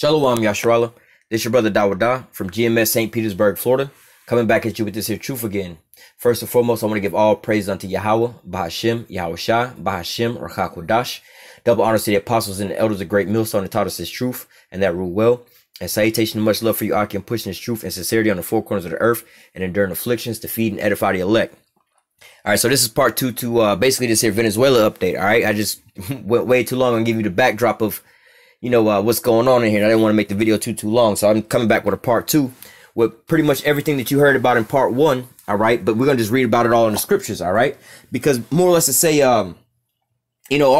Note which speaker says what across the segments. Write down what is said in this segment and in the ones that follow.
Speaker 1: Shalom, Yasharallah. This your brother Dawadah from GMS St. Petersburg, Florida, coming back at you with this here truth again. First and foremost, I want to give all praise unto Yahawah, Bahashim, YAHAWASHI, Bahashim, Rachakodash. Double honors to the apostles and the elders of great millstone that taught us this truth and that rule well. And salutation and much love for you, Aki, and pushing this truth and sincerity on the four corners of the earth and enduring afflictions to feed and edify the elect. All right, so this is part two to basically this here Venezuela update. All right, I just went way too long and give you the backdrop of what's going on in here. I didn't want to make the video too long, so I'm coming back with a part two with pretty much everything that you heard about in part one. All right, but we're gonna just read about it all in the scriptures. All right, because more or less to say, all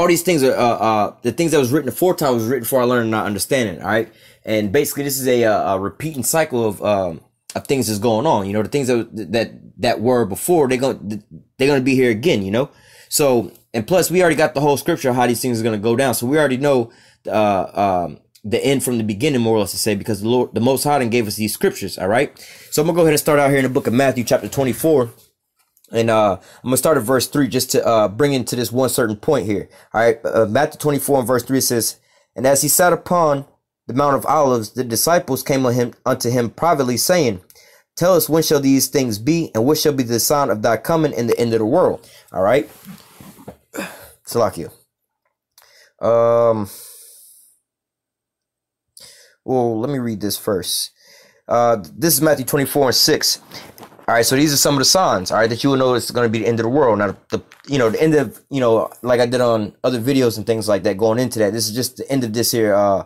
Speaker 1: these things are the things that was written aforetime was written for our learning and not understanding. All right, and basically this is a repeating cycle of things that's going on. The things that were before, they're gonna be here again. So, and plus we already got the whole scripture of how these things are gonna go down. So we already know the end from the beginning, more or less to say, because the Most High gave us these scriptures. All right, so I'm gonna go ahead and start out here in the book of Matthew chapter 24, and I'm gonna start at verse 3 just to bring into this one certain point here. All right, Matthew 24 and verse 3 says, "And as he sat upon the Mount of Olives, the disciples came unto him privately, saying, Tell us, when shall these things be, and what shall be the sign of thy coming in the end of the world?" All right, Salakia. Well, let me read this first. This is Matthew 24 and 6. All right, so these are some of the signs, all right, that you will know it's going to be the end of the world. Now, the end of, like I did on other videos and things like that going into that, this is just the end of this here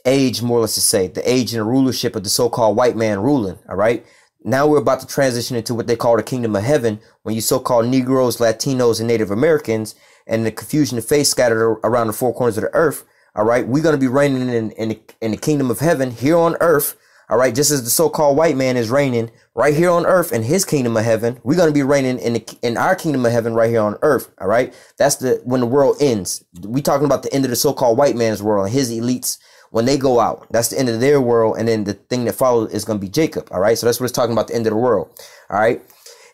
Speaker 1: age, more or less to say, the age and the rulership of the so-called white man ruling, all right? Now we're about to transition into what they call the kingdom of heaven, when you so-called Negroes, Latinos, and Native Americans, and the confusion of faith scattered around the four corners of the earth. All right, we're going to be reigning in the kingdom of heaven here on earth. All right, just as the so-called white man is reigning right here on earth in his kingdom of heaven, we're going to be reigning in our kingdom of heaven right here on earth. All right, that's when the world ends. We talking about the end of the so-called white man's world and his elites when they go out. That's the end of their world, and then the thing that follows is going to be Jacob. All right, so that's what it's talking about, the end of the world. All right.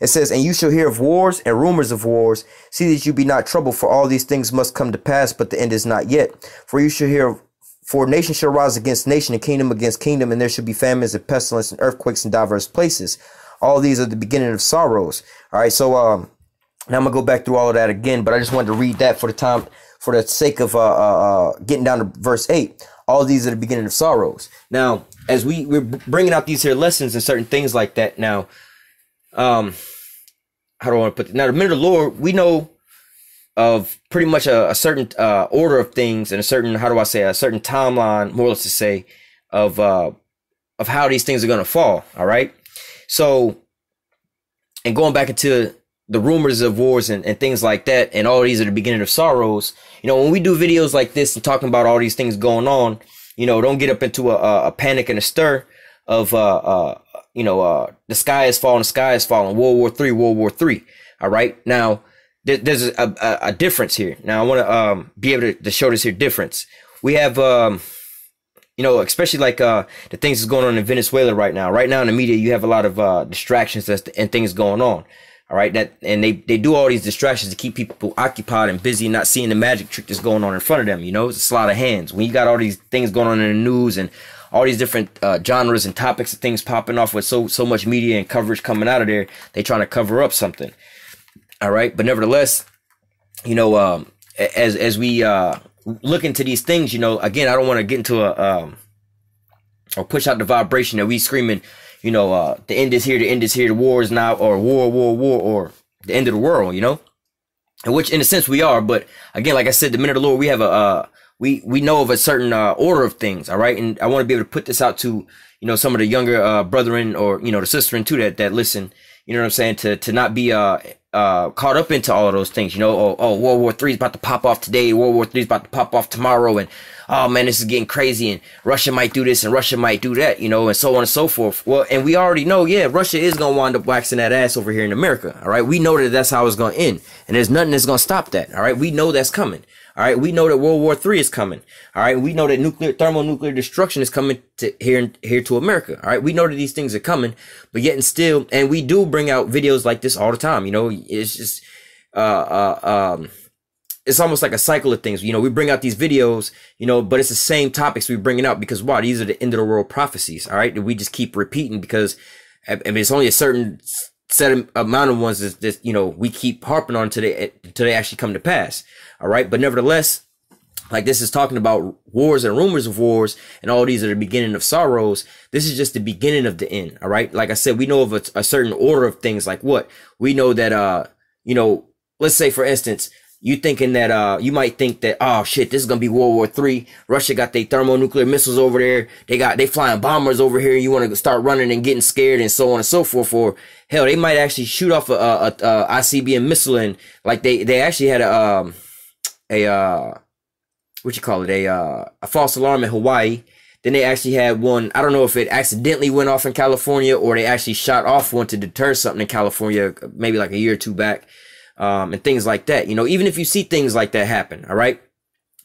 Speaker 1: It says, "And you shall hear of wars and rumors of wars. See that you be not troubled, for all these things must come to pass, but the end is not yet. For you shall hear, for nation shall rise against nation, and kingdom against kingdom, and there shall be famines and pestilence and earthquakes in diverse places. All these are the beginning of sorrows." All right, so now I'm gonna go back through all of that again, but I just wanted to read that for the sake of getting down to verse 8. All these are the beginning of sorrows. Now, as we're bringing out these here lessons and certain things like that. Now, how do I want to put it? Now, the minute of the Lord, we know of pretty much a certain order of things and a certain, a certain timeline, more or less to say, of how these things are going to fall. All right. So, and going back into the rumors of wars and things like that, and all these are the beginning of sorrows. When we do videos like this and talking about all these things going on, don't get up into a panic and a stir of the sky is falling, World War III, World War III. All right. Now, there's a difference here. Now, I want to be able to show this here difference. We have, especially like the things that's going on in Venezuela right now. Right now in the media, you have a lot of distractions and things going on. All right. And they do all these distractions to keep people occupied and busy, not seeing the magic trick that's going on in front of them. It's a lot of hands. When you got all these things going on in the news and all these different genres and topics and things popping off with so much media and coverage coming out of there, they trying to cover up something. All right, but nevertheless, as we look into these things, again, I don't want to get into or push out the vibration that we screaming, the end is here, the war is now, or war, or the end of the world, in which in a sense we are. But again, like I said, the minute of the Lord, we have we know of a certain order of things. All right. And I want to be able to put this out to, some of the younger brethren or, the sisterin too that listen, you know what I'm saying, to not be caught up into all of those things. World War III is about to pop off today. World War III is about to pop off tomorrow. And, oh man, this is getting crazy. And Russia might do this and Russia might do that, and so on and so forth. Well, and we already know, yeah, Russia is going to wind up waxing that ass over here in America. All right. We know that that's how it's going to end. And there's nothing that's going to stop that. All right. We know that's coming. All right, we know that World War III is coming. All right, we know that thermonuclear destruction is coming to here to America. All right, we know that these things are coming, but yet and still, and we do bring out videos like this all the time. It's just, it's it's almost like a cycle of things. You know, we bring out these videos, you know, but it's the same topics we bringing out because why? These are the end of the world prophecies. All right. That we just keep repeating because I mean, it's only a certain set amount of ones that, you know, we keep harping on until they actually come to pass. All right. But nevertheless, like this is talking about wars and rumors of wars and all these are the beginning of sorrows. This is just the beginning of the end. All right. Like I said, we know of a certain order of things. Like what? We know that, you know, let's say, for instance, you thinking that, you might think that, oh shit, this is going to be World War III. Russia got their thermonuclear missiles over there. They flying bombers over here. You want to start running and getting scared and so on and so forth. Or hell, they might actually shoot off a ICBM missile. And like they actually had what you call it? A false alarm in Hawaii. Then they actually had one. I don't know if it accidentally went off in California or they actually shot off one to deter something in California, maybe like a year or two back. And things like that. You know, even if you see things like that happen, all right,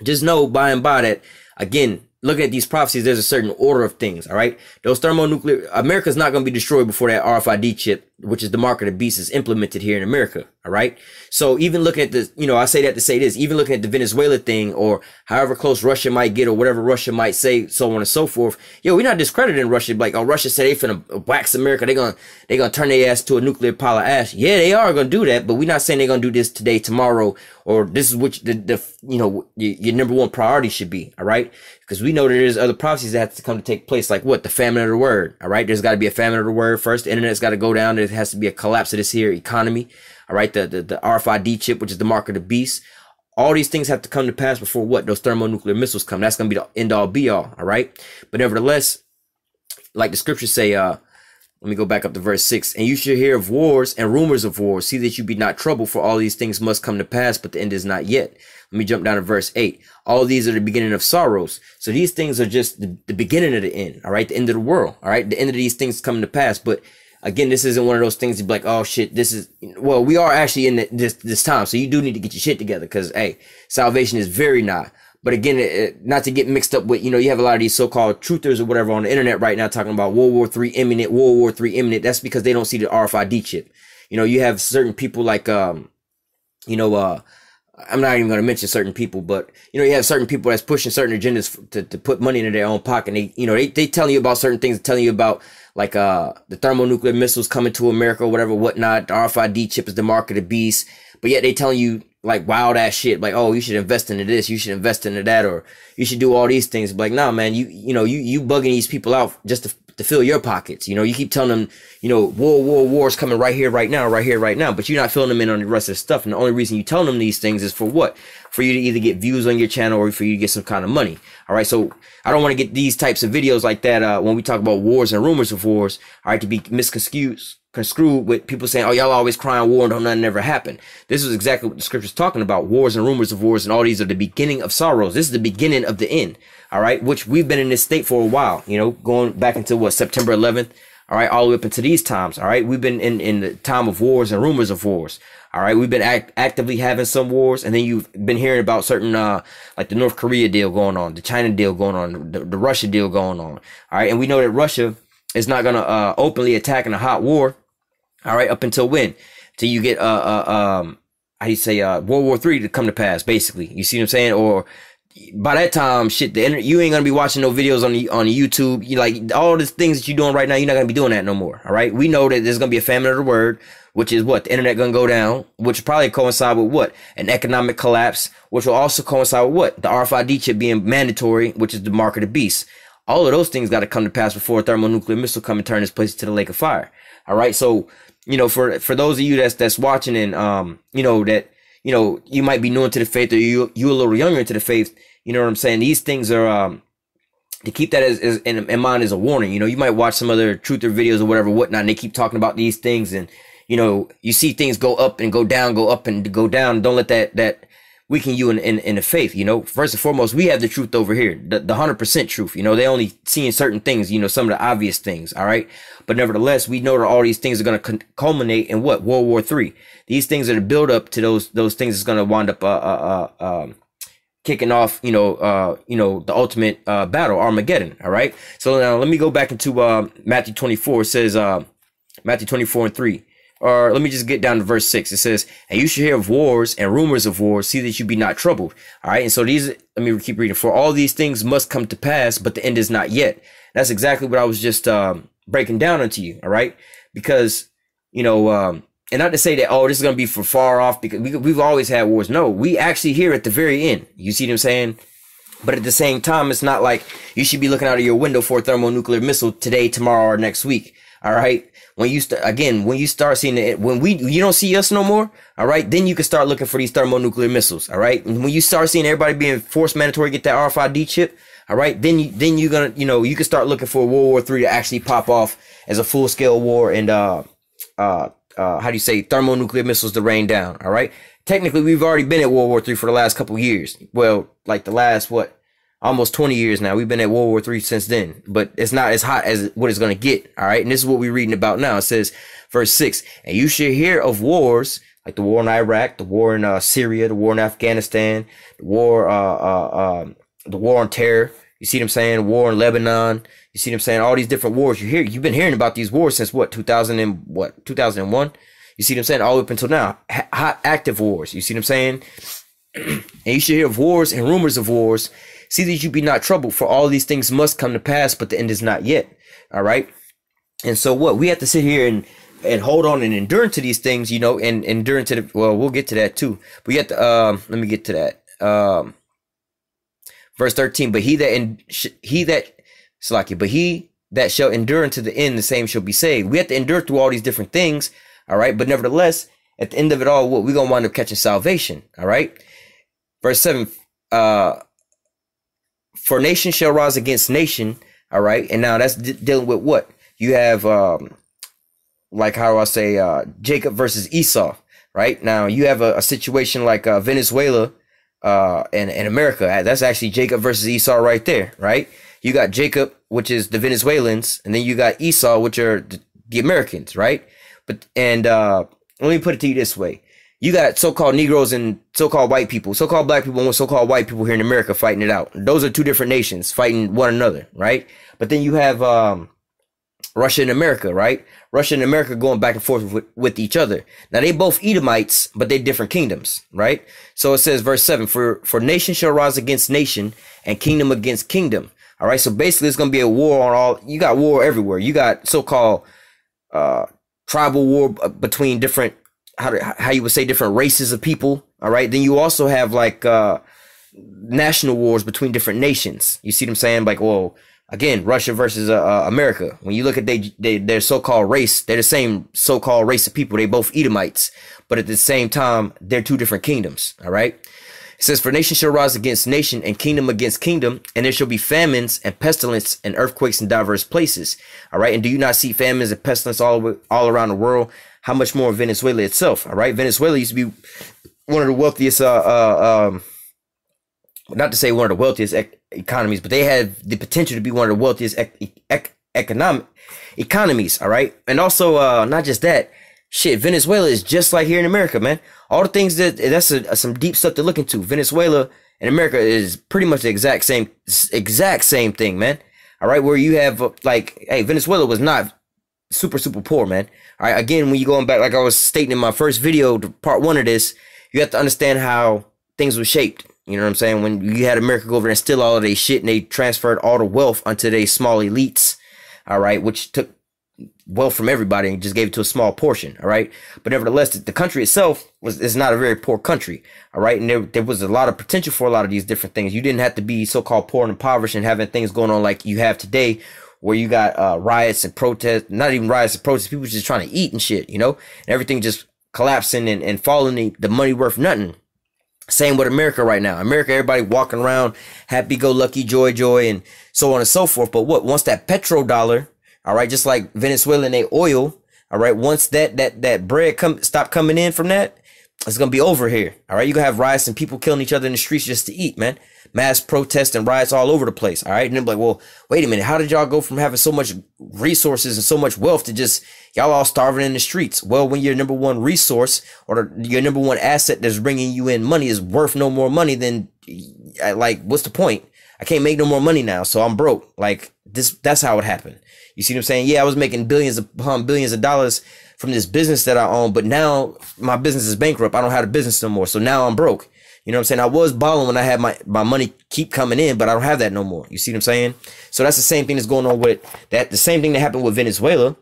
Speaker 1: just know by and by that, again, looking at these prophecies, there's a certain order of things, all right? Those thermonuclear, America's not going to be destroyed before that RFID chip, which is the mark of the beast, is implemented here in America, all right? So even looking at the, you know, I say that to say this, even looking at the Venezuela thing or however close Russia might get or whatever Russia might say, so on and so forth, yo, we're not discrediting Russia. Like, oh, Russia said they finna wax America. They gonna turn their ass to a nuclear pile of ash. Yeah, they are gonna do that, but we're not saying they're gonna do this today, tomorrow, or this is what the you know, your number one priority should be, all right? Because we know that there's other prophecies that have to come to take place, like what? The famine of the word, all right? There's got to be a famine of the word first. The internet's got to go down. There has to be a collapse of this here economy, all right? The RFID chip, which is the mark of the beast. All these things have to come to pass before what? Those thermonuclear missiles come. That's going to be the end all be all, all right? But nevertheless, like the scriptures say, let me go back up to verse 6. And you should hear of wars and rumors of wars. See that you be not troubled, for all these things must come to pass, but the end is not yet. Let me jump down to verse 8. All these are the beginning of sorrows. So these things are just the beginning of the end, all right? The end of the world, all right? The end of these things coming to pass. But again, this isn't one of those things to be like, oh shit, this is, well, we are actually in this time. So you do need to get your shit together because, hey, salvation is very nigh. But again, not to get mixed up with, you know, you have a lot of these so-called truthers or whatever on the internet right now talking about World War III imminent, World War III imminent. That's because they don't see the RFID chip. You know, you have certain people like, you know, I'm not even going to mention certain people, but, you know, you have certain people that's pushing certain agendas to put money into their own pocket. And they, you know, they telling you about certain things, telling you about like, the thermonuclear missiles coming to America or whatever, whatnot. The RFID chip is the mark of the beast, but yet they telling you like wild ass shit, like, oh, you should invest into this, you should invest into that, or you should do all these things. But like, nah, man, you know, you bugging these people out just to fill your pockets. You know, you keep telling them, you know, war's coming right here, right now, but you're not filling them in on the rest of the stuff. And the only reason you telling them these things is for what? For you to either get views on your channel or for you to get some kind of money. All right. So I don't want to get these types of videos like that, when we talk about wars and rumors of wars, all right, to be misconstrued with people saying, oh, y'all always crying war and don't nothing ever happen. This is exactly what the scripture's talking about. Wars and rumors of wars, and all these are the beginning of sorrows. This is the beginning of the end. All right. Which we've been in this state for a while, you know, going back into what, September 11th. All right. All the way up into these times. All right. We've been in the time of wars and rumors of wars. All right. We've been actively having some wars. And then you've been hearing about certain, like the North Korea deal going on, the China deal going on, the Russia deal going on. All right. And we know that Russia is not going to, openly attack in a hot war. All right, up until when? Till you get how do you say World War III to come to pass, basically. You see what I'm saying? Or by that time, shit, you ain't gonna be watching no videos on the YouTube. You like all the things that you're doing right now, you're not gonna be doing that no more. All right. We know that there's gonna be a famine of the word, which is what? The internet gonna go down, which will probably coincide with what? An economic collapse, which will also coincide with what? The RFID chip being mandatory, which is the mark of the beast. All of those things got to come to pass before a thermonuclear missile come and turn this place to the lake of fire. All right. So, you know, for those of you that's watching and, you know, that, you know, you might be new into the faith or you a little younger into the faith, you know what I'm saying? These things are, to keep that as in mind as a warning. You know, you might watch some other truther videos or whatever, whatnot, and they keep talking about these things and, you know, you see things go up and go down, go up and go down. Don't let that weaken you in the faith. You know, first and foremost, we have the truth over here, the 100% truth. You know, they only seeing certain things, you know, some of the obvious things. All right. But nevertheless, we know that all these things are going to culminate in what? World War III. These things are the build up to those things that's going to wind up, kicking off, you know, the ultimate, battle, Armageddon. All right. So now let me go back into, Matthew 24. It says, Matthew 24:3. or let me just get down to verse 6. It says, and you should hear of wars and rumors of wars, see that you be not troubled. All right. And so these, let me keep reading. For all these things must come to pass, but the end is not yet. That's exactly what I was just breaking down unto you. All right. Because, you know, and not to say that, oh, this is going to be for far off, because we've always had wars. No, we actually here at the very end. You see what I'm saying? But at the same time, it's not like you should be looking out of your window for a thermonuclear missile today, tomorrow, or next week. All right. When you start seeing it, you don't see us no more. All right. Then you can start looking for these thermonuclear missiles. All right. And when you start seeing everybody being forced mandatory to get that RFID chip. All right. Then you're going to, you can start looking for World War III to actually pop off as a full scale war. And, how do you say, thermonuclear missiles to rain down. All right. Technically, we've already been at World War III for the last couple of years. Well, like the last, almost 20 years now. We've been at World War III since then, but it's not as hot as what it's going to get. All right. And this is what we're reading about now. It says, verse 6, and you should hear of wars, like the war in Iraq, the war in Syria, the war in Afghanistan, the war on terror. You see what I'm saying? War in Lebanon. You see what I'm saying? All these different wars. You've been hearing about these wars since 2001? You see what I'm saying? All up until now. Hot, active wars. You see what I'm saying? And you should hear of wars and rumors of wars. See that you be not troubled, for all these things must come to pass, but the end is not yet. All right. And so we have to sit here and hold on and endure to these things, and endure to the, well, we'll get to that too. But you have to, let me get to that. Verse 13, but he that shall endure unto the end, the same shall be saved. We have to endure through all these different things. All right. But nevertheless, at the end of it all, we're going to wind up catching salvation. All right. Verse 7, for nation shall rise against nation. All right. And now that's dealing with what? You have, like how I say, Jacob versus Esau. Right. Now you have a situation like Venezuela and America. That's actually Jacob versus Esau right there. Right. You got Jacob, which is the Venezuelans, and then you got Esau, which are the Americans. Right. But let me put it to you this way. You got so-called Negroes and so-called white people, so-called black people and so-called white people here in America fighting it out. Those are two different nations fighting one another, right? But then you have Russia and America, right? Russia and America going back and forth with each other. Now, they both Edomites, but they're different kingdoms, right? So it says, verse 7, for nation shall rise against nation and kingdom against kingdom. All right, so basically it's going to be a war on all. You got war everywhere. You got so-called tribal war between different, how you would say, different races of people. All right. Then you also have like national wars between different nations. You see what I'm saying? Like, well, again, Russia versus America. When you look at their so-called race, they're the same so-called race of people. They both Edomites, but at the same time, they're two different kingdoms. All right. It says, for nation shall rise against nation and kingdom against kingdom, and there shall be famines and pestilence and earthquakes in diverse places. All right. And do you not see famines and pestilence all around the world? How much more in Venezuela itself? All right. Venezuela used to be one of the wealthiest, not to say one of the wealthiest economies, but they had the potential to be one of the wealthiest economies. All right. And also, not just that, shit, Venezuela is just like here in America, man. All the things that's some deep stuff to look into. Venezuela and America is pretty much the exact same thing, man. All right. Where you have like, hey, Venezuela was not super poor, man. All right. Again, when you going back, like I was stating in my first video, part 1 of this, you have to understand how things were shaped. You know what I'm saying? When you had America go over there and steal all of their shit, and they transferred all the wealth onto their small elites. All right. Which took wealth from everybody and just gave it to a small portion. All right. But nevertheless, the country itself is not a very poor country. All right. And there was a lot of potential for a lot of these different things. You didn't have to be so-called poor and impoverished and having things going on like you have today, where you got riots and protests, not even riots and protests, people just trying to eat and shit, and everything just collapsing and falling, the money worth nothing. Same with America right now. America, everybody walking around happy-go-lucky, joy, and so on and so forth. But once that petrodollar, all right, just like Venezuela and their oil, all right, once that bread stop coming in from that, it's going to be over here. All right, you're going to have riots and people killing each other in the streets just to eat, man. Mass protests and riots all over the place. All right. And they're like, well, wait a minute. How did y'all go from having so much resources and so much wealth to just y'all all starving in the streets? Well, when your number one resource or your number one asset that's bringing you in money is worth no more money, then like, what's the point? I can't make no more money now, so I'm broke. Like that's how it happened. You see what I'm saying? Yeah, I was making billions of dollars from this business that I own, but now my business is bankrupt. I don't have a business no more. So now I'm broke. You know what I'm saying? I was balling when I had my money keep coming in, but I don't have that no more. You see what I'm saying? So that's the same thing that's going on with that. The same thing that happened with Venezuela.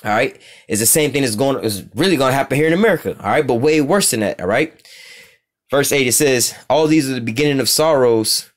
Speaker 1: All right. Is the same thing is really going to happen here in America. All right. But way worse than that. All right. Verse 8, it says, all these are the beginning of sorrows.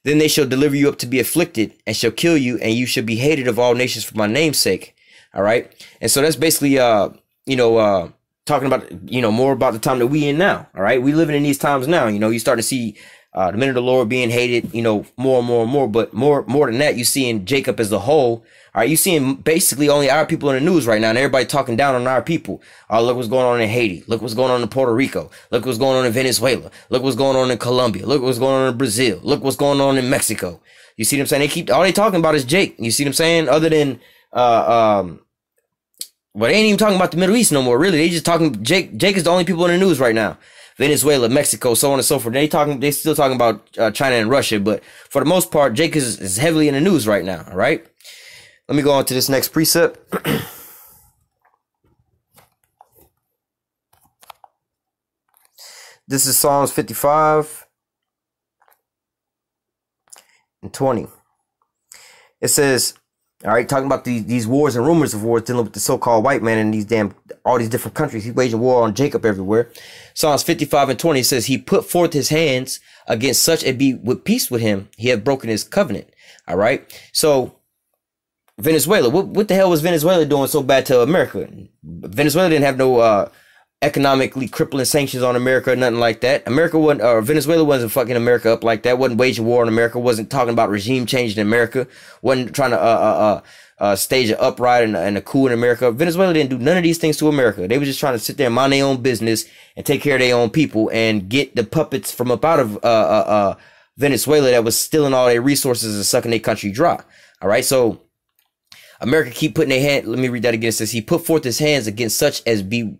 Speaker 1: Then they shall deliver you up to be afflicted and shall kill you, and you shall be hated of all nations for my name's sake. All right. And so that's basically, talking about, more about the time that we in now. All right. We living in these times now. You starting to see the men of the Lord being hated, more and more and more. But more than that, you seeing Jacob as a whole. All right. You seeing basically only our people in the news right now, and everybody talking down on our people. Oh, look what's going on in Haiti. Look what's going on in Puerto Rico. Look what's going on in Venezuela. Look what's going on in Colombia. Look what's going on in Brazil. Look what's going on in Mexico. You see what I'm saying? All they talking about is Jake. You see what I'm saying? Other than, well, they ain't even talking about the Middle East no more, really. They just talking, Jake is the only people in the news right now. Venezuela, Mexico, so on and so forth. They still talking about China and Russia, but for the most part, Jake is heavily in the news right now, all right? Let me go on to this next precept. This is Psalms 55 and 20. It says, all right, talking about these wars and rumors of wars dealing with the so-called white man in all these different countries. He's waging war on Jacob everywhere. Psalms 55 and 20 says, he put forth his hands against such and be with peace with him. He hath broken his covenant. All right. So Venezuela, what the hell was Venezuela doing so bad to America? Venezuela didn't have no economically crippling sanctions on America or nothing like that. Venezuela wasn't fucking America up like that. Wasn't waging war on America. Wasn't talking about regime change in America. Wasn't trying to stage an uprising and a coup in America. Venezuela didn't do none of these things to America. They were just trying to sit there and mind their own business and take care of their own people and get the puppets from up out of Venezuela that was stealing all their resources and sucking their country dry. All right, so America keep putting their hand. Let me read that again. It says, he put forth his hands against such as be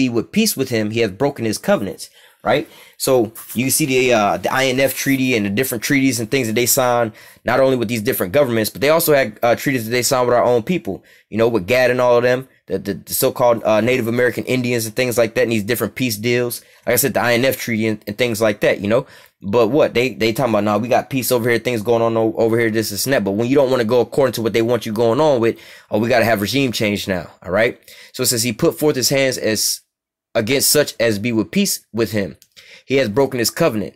Speaker 1: with peace with him. He hath broken his covenants. Right. So you see the INF treaty and the different treaties and things that they signed, not only with these different governments, but they also had treaties that they signed with our own people, with GAD and all of them, the so-called Native American Indians and things like that, and these different peace deals. Like I said, the INF treaty and things like that, But what they talking about now, we got peace over here, things going on over here, this and that. But when you don't want to go according to what they want you going on with, we got to have regime change now. All right. So it says he put forth his hands against such as be with peace with him. He has broken his covenant.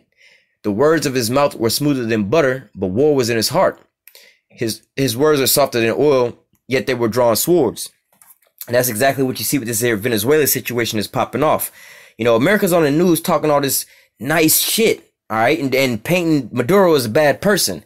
Speaker 1: The words of his mouth were smoother than butter, but war was in his heart. His words are softer than oil, yet they were drawn swords. And that's exactly what you see with this here Venezuela situation is popping off. America's on the news talking all this nice shit, all right, and painting Maduro as a bad person.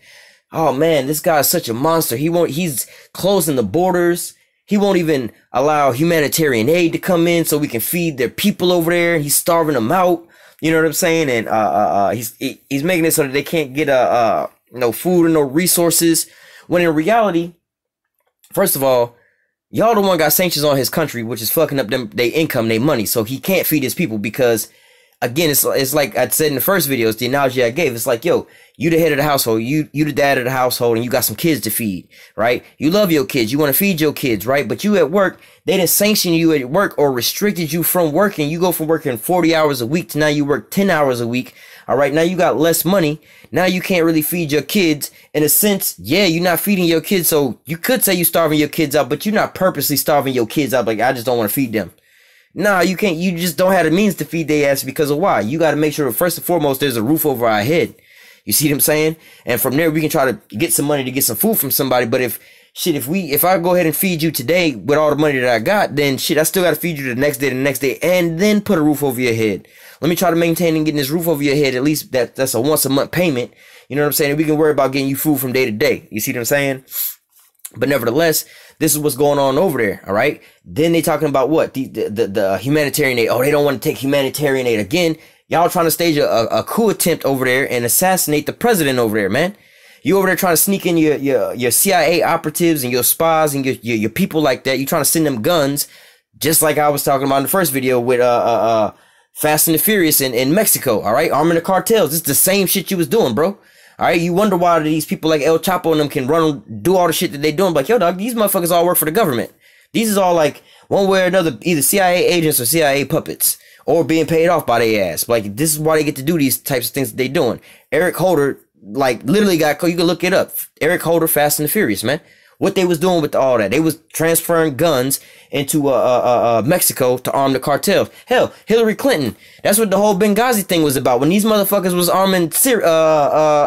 Speaker 1: Oh man, this guy is such a monster. He's closing the borders. He won't even allow humanitarian aid to come in so we can feed their people over there. He's starving them out. You know what I'm saying? And he's making it so that they can't get no food or no resources. When in reality, first of all, y'all the one got sanctions on his country, which is fucking up their income, their money. So he can't feed his people because, again, it's like I said in the first video, it's the analogy I gave. It's like, yo, you the head of the household, you the dad of the household, and you got some kids to feed, right? You love your kids, you want to feed your kids, right? But you at work, they didn't sanction you at work or restricted you from working. You go from working 40 hours a week to now you work 10 hours a week. All right, now you got less money. Now you can't really feed your kids. In a sense, yeah, you're not feeding your kids. So you could say you're starving your kids out, but you're not purposely starving your kids out. Like, I just don't want to feed them. Nah, you can't. You just don't have the means to feed their ass because of why? You got to make sure, first and foremost, there's a roof over our head. You see what I'm saying? And from there, we can try to get some money to get some food from somebody. But if I go ahead and feed you today with all the money that I got, then shit, I still got to feed you the next day, and then put a roof over your head. Let me try to maintain and getting this roof over your head. At least that's a once a month payment. You know what I'm saying? And we can worry about getting you food from day to day. You see what I'm saying? But nevertheless, this is what's going on over there. All right. Then they talking about what? The humanitarian aid. Oh, they don't want to take humanitarian aid again. Y'all trying to stage a coup attempt over there and assassinate the president over there, man. You over there trying to sneak in your CIA operatives and your spies and your people like that. You trying to send them guns, just like I was talking about in the first video with Fast and the Furious in Mexico. All right, arming the cartels. It's the same shit you was doing, bro. All right, you wonder why these people like El Chapo and them can do all the shit that they doing. Like, yo, dog, these motherfuckers all work for the government. These is all like one way or another, either CIA agents or CIA puppets, or being paid off by their ass. Like, this is why they get to do these types of things that they doing. Eric Holder, like, literally got, you can look it up. Eric Holder, Fast and the Furious, man. What they was doing with all that. They was transferring guns into Mexico to arm the cartels. Hell, Hillary Clinton. That's what the whole Benghazi thing was about. When these motherfuckers was arming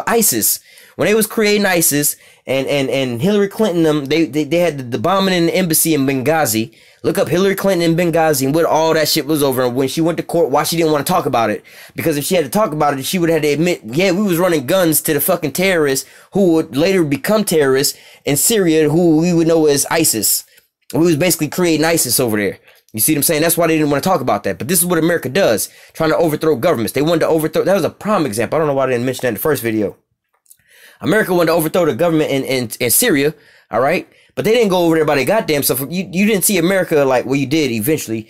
Speaker 1: ISIS. When they was creating ISIS and Hillary Clinton, they had the bombing in the embassy in Benghazi. Look up Hillary Clinton in Benghazi and what all that shit was over. And when she went to court, why she didn't want to talk about it. Because if she had to talk about it, she would have to admit, yeah, we was running guns to the fucking terrorists who would later become terrorists in Syria, who we would know as ISIS. We was basically creating ISIS over there. You see what I'm saying? That's why they didn't want to talk about that. But this is what America does, trying to overthrow governments. They wanted to overthrow. That was a prime example. I don't know why I didn't mention that in the first video. America wanted to overthrow the government in Syria, all right? But they didn't go over there by their goddamn stuff. You didn't see America like, well, you did eventually.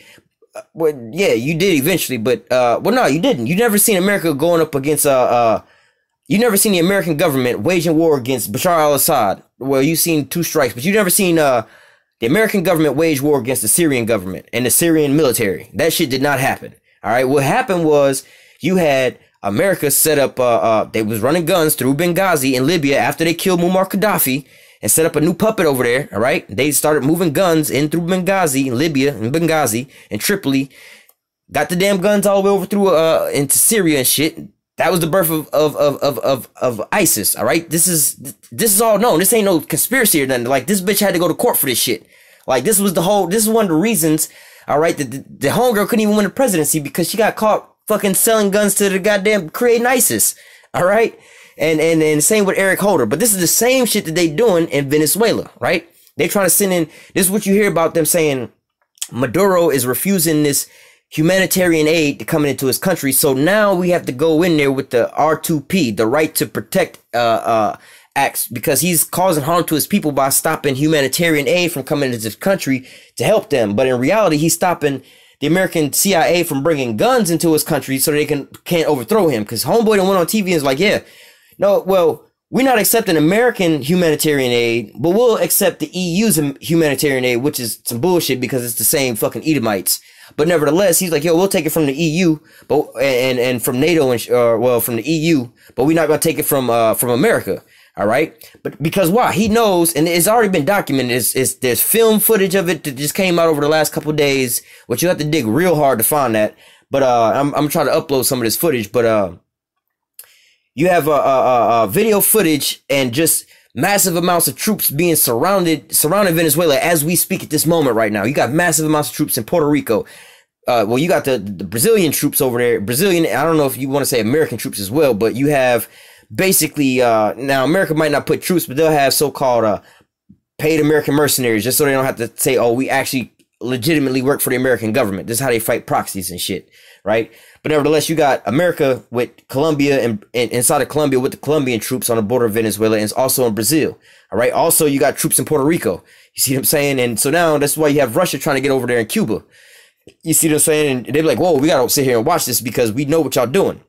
Speaker 1: Well, yeah, you did eventually, but, well, no, you didn't. You never seen America going up against, you never seen the American government waging war against Bashar al-Assad. Well, you seen two strikes, but you never seen, the American government wage war against the Syrian government and the Syrian military. That shit did not happen, all right? What happened was you had America set up, they was running guns through Benghazi in Libya after they killed Muammar Gaddafi and set up a new puppet over there, all right? They started moving guns in through Benghazi, Libya, and Benghazi, and Tripoli. Got the damn guns all the way over through, into Syria and shit. That was the birth of ISIS, all right? This is all known. This ain't no conspiracy or nothing. Like, this bitch had to go to court for this shit. Like, this is one of the reasons, all right, that the homegirl couldn't even win the presidency because she got caught fucking selling guns to the goddamn creating ISIS, all right? And same with Eric Holder. But this is the same shit that they doing in Venezuela, right? They trying to send in, this is what you hear about them saying, Maduro is refusing this humanitarian aid to coming into his country. So now we have to go in there with the R2P, the right to protect acts, because he's causing harm to his people by stopping humanitarian aid from coming into his country to help them. But in reality, he's stopping the American CIA from bringing guns into his country so they can't overthrow him. Because homeboy done went on TV and was like, yeah, no, well, we're not accepting American humanitarian aid, but we'll accept the EU's humanitarian aid, which is some bullshit because it's the same fucking Edomites. But nevertheless, he's like, yo, we'll take it from the EU, but and from NATO and well, from the EU, but we're not gonna take it from America. All right, but because why? He knows, and it's already been documented. There's film footage of it that just came out over the last couple of days, which you have to dig real hard to find that. But I'm trying to upload some of this footage, but you have video footage and just massive amounts of troops being surrounding Venezuela as we speak at this moment right now. You got massive amounts of troops in Puerto Rico. Well, you got the Brazilian troops over there. Brazilian, I don't know if you want to say American troops as well, but you have basically, now America might not put troops, but they'll have so-called paid American mercenaries just so they don't have to say, oh, we actually legitimately work for the American government. This is how they fight proxies and shit, right? But nevertheless, you got America with Colombia and inside of Colombia with the Colombian troops on the border of Venezuela, and it's also in Brazil. All right. Also, you got troops in Puerto Rico. You see what I'm saying? And so now that's why you have Russia trying to get over there in Cuba. You see what I'm saying? And they're like, whoa, we got to sit here and watch this because we know what y'all doing.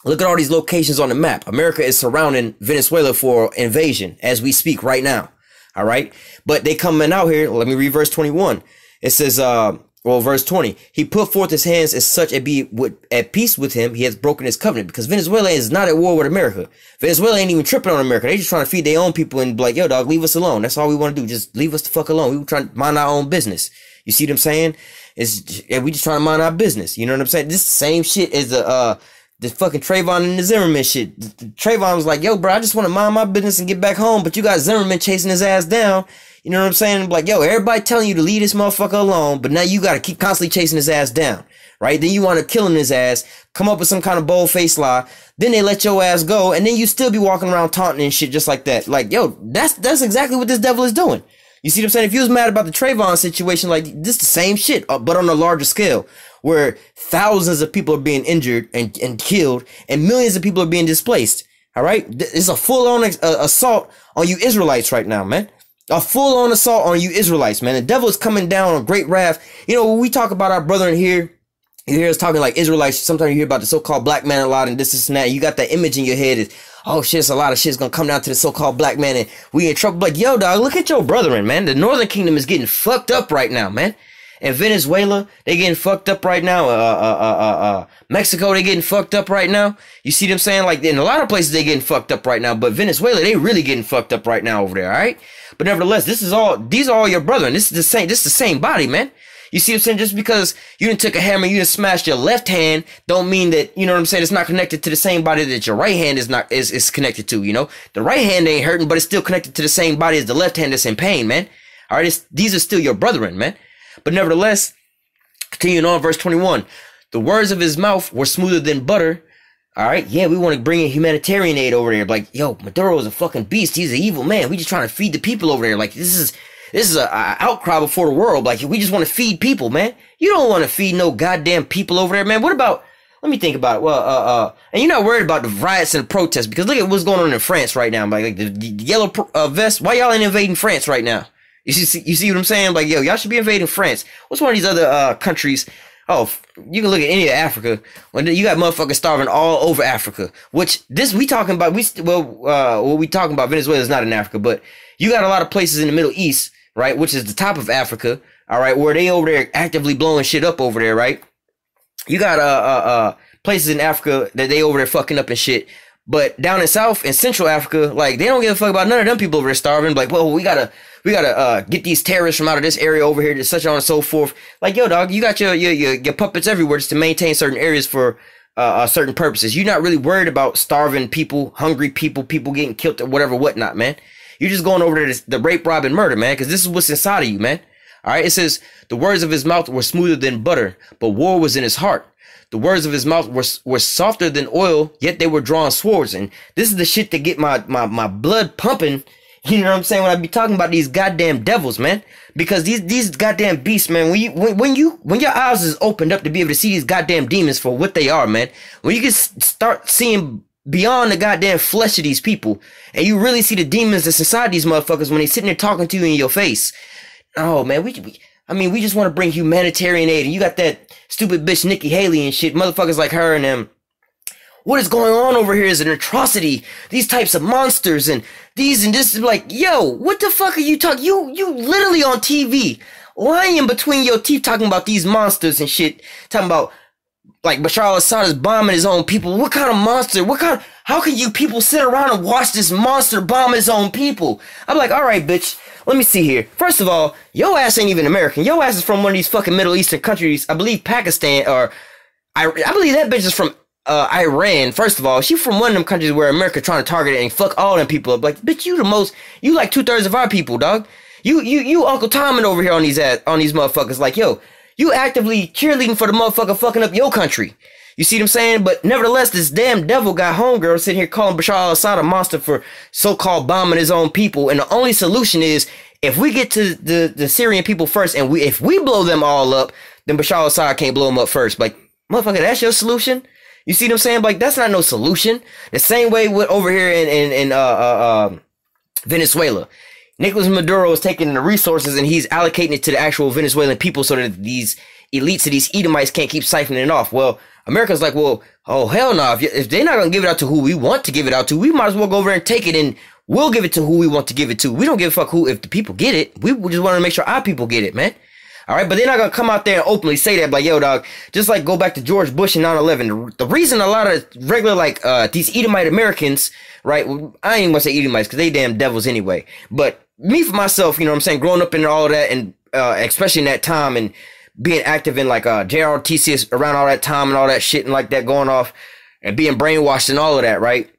Speaker 1: Look at all these locations on the map. America is surrounding Venezuela for invasion as we speak right now. All right. But they coming out here. Let me read verse 21. It says, well, verse 20, he put forth his hands as such and be at peace with him. He has broken his covenant, because Venezuela is not at war with America. Venezuela ain't even tripping on America. They just trying to feed their own people and be like, yo, dog, leave us alone. That's all we want to do. Just leave us the fuck alone. We trying to mind our own business. You see what I'm saying? We just trying to mind our business. You know what I'm saying? This same shit is the fucking Trayvon and the Zimmerman shit. Trayvon was like, yo, bro, I just want to mind my business and get back home. But you got Zimmerman chasing his ass down. You know what I'm saying? Like, yo, everybody telling you to leave this motherfucker alone, but now you got to keep constantly chasing his ass down, right? Then you want to kill him his ass, come up with some kind of bold-faced lie. Then they let your ass go, and then you still be walking around taunting and shit just like that. Like, yo, that's exactly what this devil is doing. You see what I'm saying? If you was mad about the Trayvon situation, like, this is the same shit, but on a larger scale, where thousands of people are being injured and killed, and millions of people are being displaced, all right? It's a full-on assault on you Israelites right now, man. A full-on assault on you Israelites, man. The devil is coming down on great wrath. You know, when we talk about our brethren here You hear us talking like Israelites. Sometimes you hear about the so-called black man a lot and this and that. You got that image in your head is, oh shit, it's a lot of shit's gonna come down to the so-called black man and we in trouble. Like, yo, dog, look at your brethren, man. The Northern Kingdom is getting fucked up right now, man. In Venezuela, they getting fucked up right now. Mexico, they getting fucked up right now. You see what I'm saying? Like, in a lot of places, they getting fucked up right now. But Venezuela, they really getting fucked up right now over there, all right? But nevertheless, these are all your brethren. This is the same body, man. You see what I'm saying? Just because you didn't took a hammer, you didn't smash your left hand, don't mean that, you know what I'm saying, it's not connected to the same body that your right hand is connected to, you know? The right hand ain't hurting, but it's still connected to the same body as the left hand that's in pain, man. All right? These are still your brethren, man. But nevertheless, continuing on, verse 21, the words of his mouth were smoother than butter. All right? Yeah, we want to bring in humanitarian aid over there. Like, yo, Maduro is a fucking beast. He's an evil man. We just trying to feed the people over there. Like, this is a outcry before the world. Like, we just want to feed people, man. You don't want to feed no goddamn people over there, man. What about, let me think about it. Well, and you're not worried about the riots and protests because look at what's going on in France right now. Like the yellow vest. Why y'all ain't invading France right now? You see what I'm saying? Like, yo, y'all should be invading France. What's one of these other countries? Oh, you can look at any of Africa. When you got motherfuckers starving all over Africa. Which we talking about. What we talking about? Venezuela is not in Africa, but you got a lot of places in the Middle East, right? Which is the top of Africa. All right, where they over there actively blowing shit up over there, right? You got places in Africa that they over there fucking up and shit. But down in South and Central Africa, like, they don't give a fuck about none of them people over there starving. Like, well, we gotta get these terrorists from out of this area over here to such on and so forth. Like, yo, dog, you got your puppets everywhere just to maintain certain areas for certain purposes. You're not really worried about starving people, hungry people, people getting killed or whatever, whatnot, man. You're just going over there to rape, rob, and murder, man, because this is what's inside of you, man. All right, it says, the words of his mouth were smoother than butter, but war was in his heart. The words of his mouth were softer than oil, yet they were drawn swords. And this is the shit that get my blood pumping. You know what I'm saying? When I be talking about these goddamn devils, man. Because these goddamn beasts, man, when your eyes is opened up to be able to see these goddamn demons for what they are, man. When you can start seeing beyond the goddamn flesh of these people, and you really see the demons that's inside these motherfuckers when they sitting there talking to you in your face. Oh, man, we just want to bring humanitarian aid. And you got that stupid bitch Nikki Haley and shit, motherfuckers like her and them. What is going on over here is an atrocity. These types of monsters and these and this is like, yo, what the fuck are you talking? You literally on TV, lying between your teeth talking about these monsters and shit. Talking about, like, Bashar al-Assad is bombing his own people. What kind of monster? How can you people sit around and watch this monster bomb his own people? I'm like, all right, bitch. Let me see here. First of all, your ass ain't even American. Your ass is from one of these fucking Middle Eastern countries. I believe Pakistan or I believe that bitch is from Iran. First of all, she from one of them countries where America trying to target it and fuck all them people up. Like, bitch, you like 2/3 of our people, dog. You Uncle Tommen over here on these motherfuckers. Like, yo, you actively cheerleading for the motherfucker fucking up your country. You see what I'm saying? But nevertheless, this damn devil got homegirl sitting here calling Bashar al-Assad a monster for so-called bombing his own people. And the only solution is if we get to the Syrian people first and if we blow them all up, then Bashar al-Assad can't blow them up first. Like, motherfucker, that's your solution? You see what I'm saying? Like, that's not no solution. The same way with over here in Venezuela. Nicolas Maduro is taking the resources and he's allocating it to the actual Venezuelan people so that these elites of these Edomites can't keep siphoning it off. Well, America's like, well, oh, hell no. If they're not going to give it out to who we want to give it out to, we might as well go over there and take it and we'll give it to who we want to give it to. We don't give a fuck if the people get it. We just want to make sure our people get it, man. All right, but they're not going to come out there and openly say that, like, yo, dog, just like go back to George Bush in 9/11. The reason a lot of regular, like, these Edomite Americans, right, well, I ain't even going to say Edomites because they damn devils anyway. But me, for myself, you know what I'm saying, growing up in all of that and especially in that time and being active in like JRTC around all that time and all that shit and like that going off and being brainwashed and all of that, right?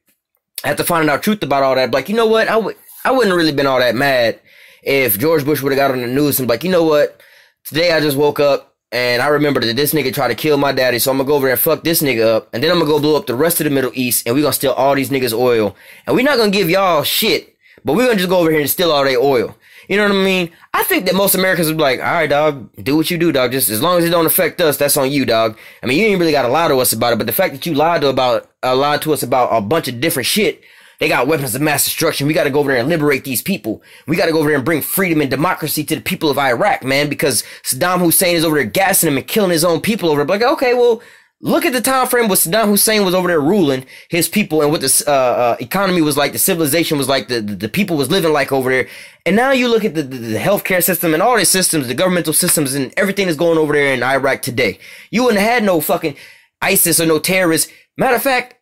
Speaker 1: After finding out truth about all that, like, you know what? I wouldn't really been all that mad if George Bush would have got on the news and be like, you know what? Today I just woke up and I remember that this nigga tried to kill my daddy, so I'm gonna go over there and fuck this nigga up, and then I'm gonna go blow up the rest of the Middle East, and we're gonna steal all these niggas' oil, and we're not gonna give y'all shit, but we're gonna just go over here and steal all their oil. You know what I mean? I think that most Americans would be like, all right, dog, do what you do, dog. Just as long as it don't affect us, that's on you, dog. I mean, you ain't really got to lie to us about it, but the fact that you lied to us about a bunch of different shit, They got weapons of mass destruction. We got to go over there and liberate these people. We got to go over there and bring freedom and democracy to the people of Iraq, man, because Saddam Hussein is over there gassing them and killing his own people over there. But like, okay, well, look at the time frame when Saddam Hussein was over there ruling his people and what the economy was like, the civilization was like, the people was living like over there. And now you look at the healthcare system and all these systems, the governmental systems and everything that's going over there in Iraq today. You wouldn't have had no fucking ISIS or no terrorists. Matter of fact,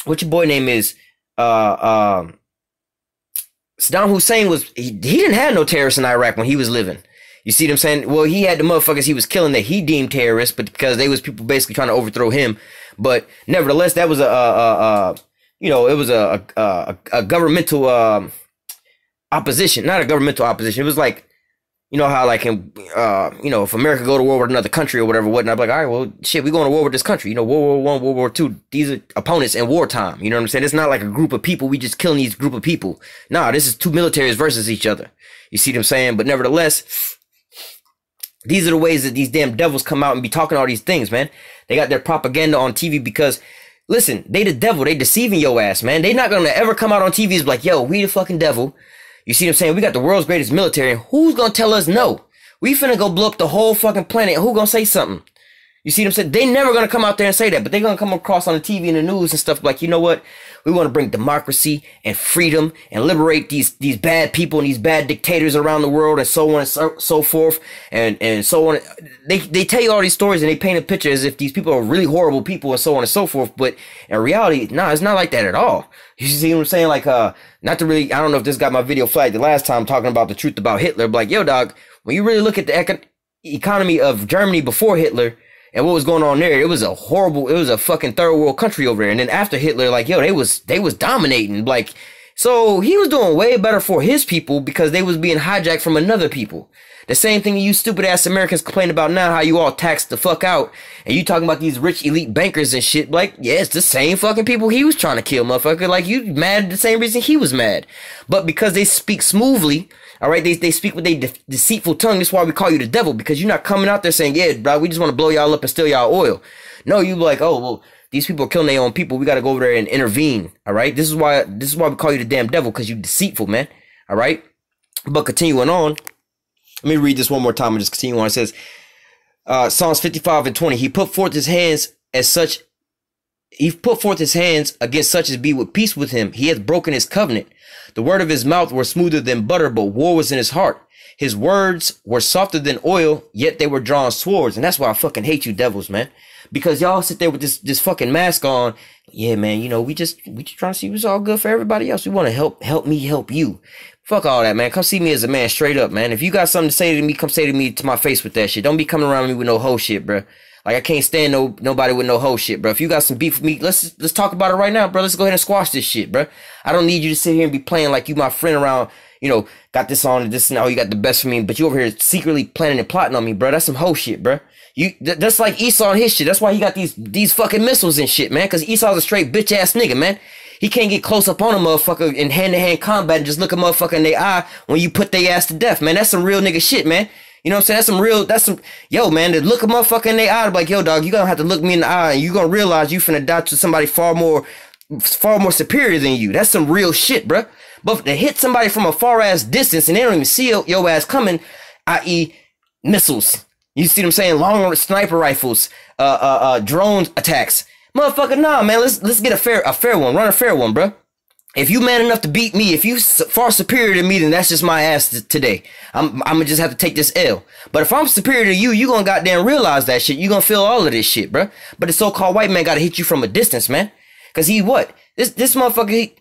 Speaker 1: what your boy name is? Saddam Hussein he didn't have no terrorists in Iraq when he was living. You see what I'm saying? Well, he had the motherfuckers he was killing that he deemed terrorists, but because they was people basically trying to overthrow him. But nevertheless, that was it was a governmental opposition, not a governmental opposition. It was like, you know how like in if America go to war with another country or whatever, whatnot, I'd be like, all right, well, shit, we going to war with this country. You know, World War I, World War II, these are opponents in wartime. You know what I'm saying? It's not like a group of people. We just killing these group of people. Nah, this is two militaries versus each other. You see what I'm saying? But nevertheless, these are the ways that these damn devils come out and be talking all these things, man. They got their propaganda on TV because, listen, they the devil. They deceiving your ass, man. They not going to ever come out on TV and be like, yo, we the fucking devil. You see what I'm saying? We got the world's greatest military. And who's going to tell us no? We finna go blow up the whole fucking planet. And who going to say something? You see what I'm saying? They never going to come out there and say that. But they're going to come across on the TV and the news and stuff like, you know what? We want to bring democracy and freedom and liberate these bad people and these bad dictators around the world and so on and so forth and so on. They tell you all these stories and they paint a picture as if these people are really horrible people and so on and so forth. But in reality, nah, it's not like that at all. You see what I'm saying? Like, not to really, I don't know if this got my video flagged the last time talking about the truth about Hitler. But like, yo, dog, when you really look at the economy of Germany before Hitler, and what was going on there, it was a fucking third world country over there. And then after Hitler, like, yo, they was dominating. Like, so he was doing way better for his people because they was being hijacked from another people. The same thing you stupid ass Americans complain about now, how you all taxed the fuck out. And you talking about these rich elite bankers and shit. Like, yeah, it's the same fucking people he was trying to kill, motherfucker. Like, you mad the same reason he was mad. But because they speak smoothly, all right, they speak with their deceitful tongue. That's why we call you the devil, because you're not coming out there saying, yeah, bro, we just want to blow y'all up and steal y'all oil. No, you like, oh, well, these people are killing their own people. We got to go over there and intervene. All right. This is why we call you the damn devil, because you deceitful, man. All right. But continuing on, let me read this one more time and just continue on. It says, Psalms 55:20, he put forth his hands against such as be with peace with him. He hath broken his covenant. The word of his mouth were smoother than butter, but war was in his heart. His words were softer than oil, yet they were drawn swords. And that's why I fucking hate you devils, man. Because y'all sit there with this fucking mask on. Yeah, man, you know, we just trying to see what's all good for everybody else. We want to help me help you. Fuck all that, man. Come see me as a man straight up, man. If you got something to say to me, come say to me to my face with that shit. Don't be coming around me with no hoe shit, bro. Like, I can't stand nobody with no hoe shit, bro. If you got some beef with me, let's talk about it right now, bro. Let's go ahead and squash this shit, bro. I don't need you to sit here and be playing like you my friend around, you know, got this on and this and oh, you got the best for me, but you over here secretly planning and plotting on me, bro. That's some hoe shit, bro. That's like Esau and his shit. That's why he got these fucking missiles and shit, man. Because Esau's a straight bitch ass nigga, man. He can't get close up on a motherfucker in hand-to-hand combat and just look a motherfucker in their eye when you put their ass to death, man. That's some real nigga shit, man. You know what I'm saying? Yo, man, to look a motherfucker in their eye, like, yo, dog, you gonna have to look me in the eye and you gonna realize you finna die to somebody far more superior than you. That's some real shit, bruh. But to hit somebody from a far ass distance and they don't even see your ass coming, i.e. missiles. You see what I'm saying? Long sniper rifles, drone attacks. Motherfucker, nah, man, let's get a fair one. Run a fair one, bruh. If you man enough to beat me, if you far superior to me, then that's just my ass today. I'm gonna just have to take this L. But if I'm superior to you, you gonna goddamn realize that shit. You gonna feel all of this shit, bruh. But the so-called white man gotta hit you from a distance, man. Cause he what? This motherfucker,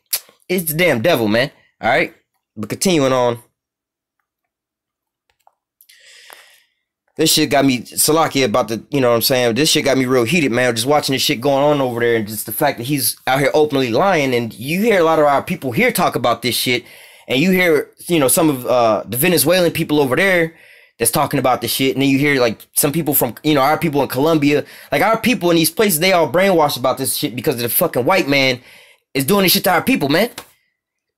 Speaker 1: he's the damn devil, man. All right. But continuing on. This shit got me Salaki about the, you know what I'm saying? This shit got me real heated, man. Just watching this shit going on over there and just the fact that he's out here openly lying. And you hear a lot of our people here talk about this shit. And you hear, you know, some of the Venezuelan people over there that's talking about this shit. And then you hear like some people from, you know, our people in Colombia. Like our people in these places, they all brainwashed about this shit because the fucking white man is doing this shit to our people, man.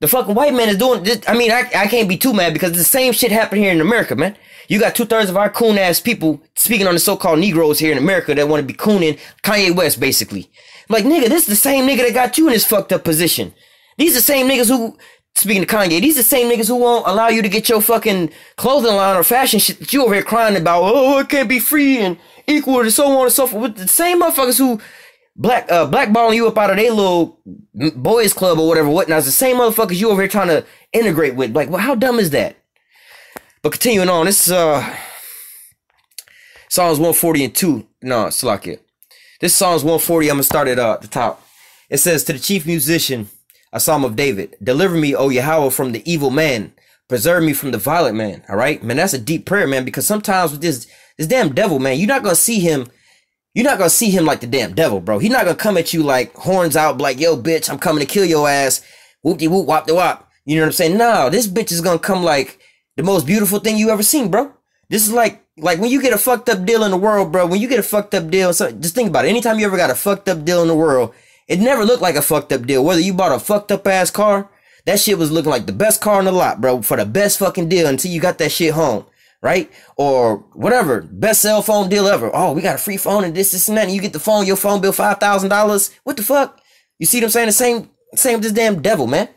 Speaker 1: The fucking white man is doing this. I mean, I can't be too mad because the same shit happened here in America, man. You got 2/3 of our coon ass people speaking on the so-called Negroes here in America that want to be cooning Kanye West, basically. Like, nigga, this is the same nigga that got you in this fucked up position. These the same niggas who, speaking to Kanye, these the same niggas who won't allow you to get your fucking clothing line or fashion shit that you over here crying about, oh, it can't be free and equal and so on and so forth. With the same motherfuckers who blackballing you up out of their little boys club or whatever, whatnot. It's the same motherfuckers you over here trying to integrate with. Like, well, how dumb is that? But continuing on, this Psalms 140 and 2. No, Salakia. This Psalms 140, I'm going to start it at the top. It says, to the chief musician, a psalm of David, deliver me, O Yahawah, from the evil man. Preserve me from the violent man. All right, man, that's a deep prayer, man, because sometimes with this damn devil, man, you're not going to see him. You're not going to see him like the damn devil, bro. He's not going to come at you like horns out, like, yo, bitch, I'm coming to kill your ass. Whoop-de-whoop, wop-de-wop. You know what I'm saying? No, this bitch is going to come like the most beautiful thing you ever seen, bro. This is like when you get a fucked up deal in the world, bro. When you get a fucked up deal, so just think about it. Anytime you ever got a fucked up deal in the world, it never looked like a fucked up deal. Whether you bought a fucked up ass car, that shit was looking like the best car in the lot, bro, for the best fucking deal until you got that shit home, right? Or whatever, best cell phone deal ever. Oh, we got a free phone and this and that, and you get the phone, your phone bill $5,000. What the fuck? You see what I'm saying? The same with this damn devil, man.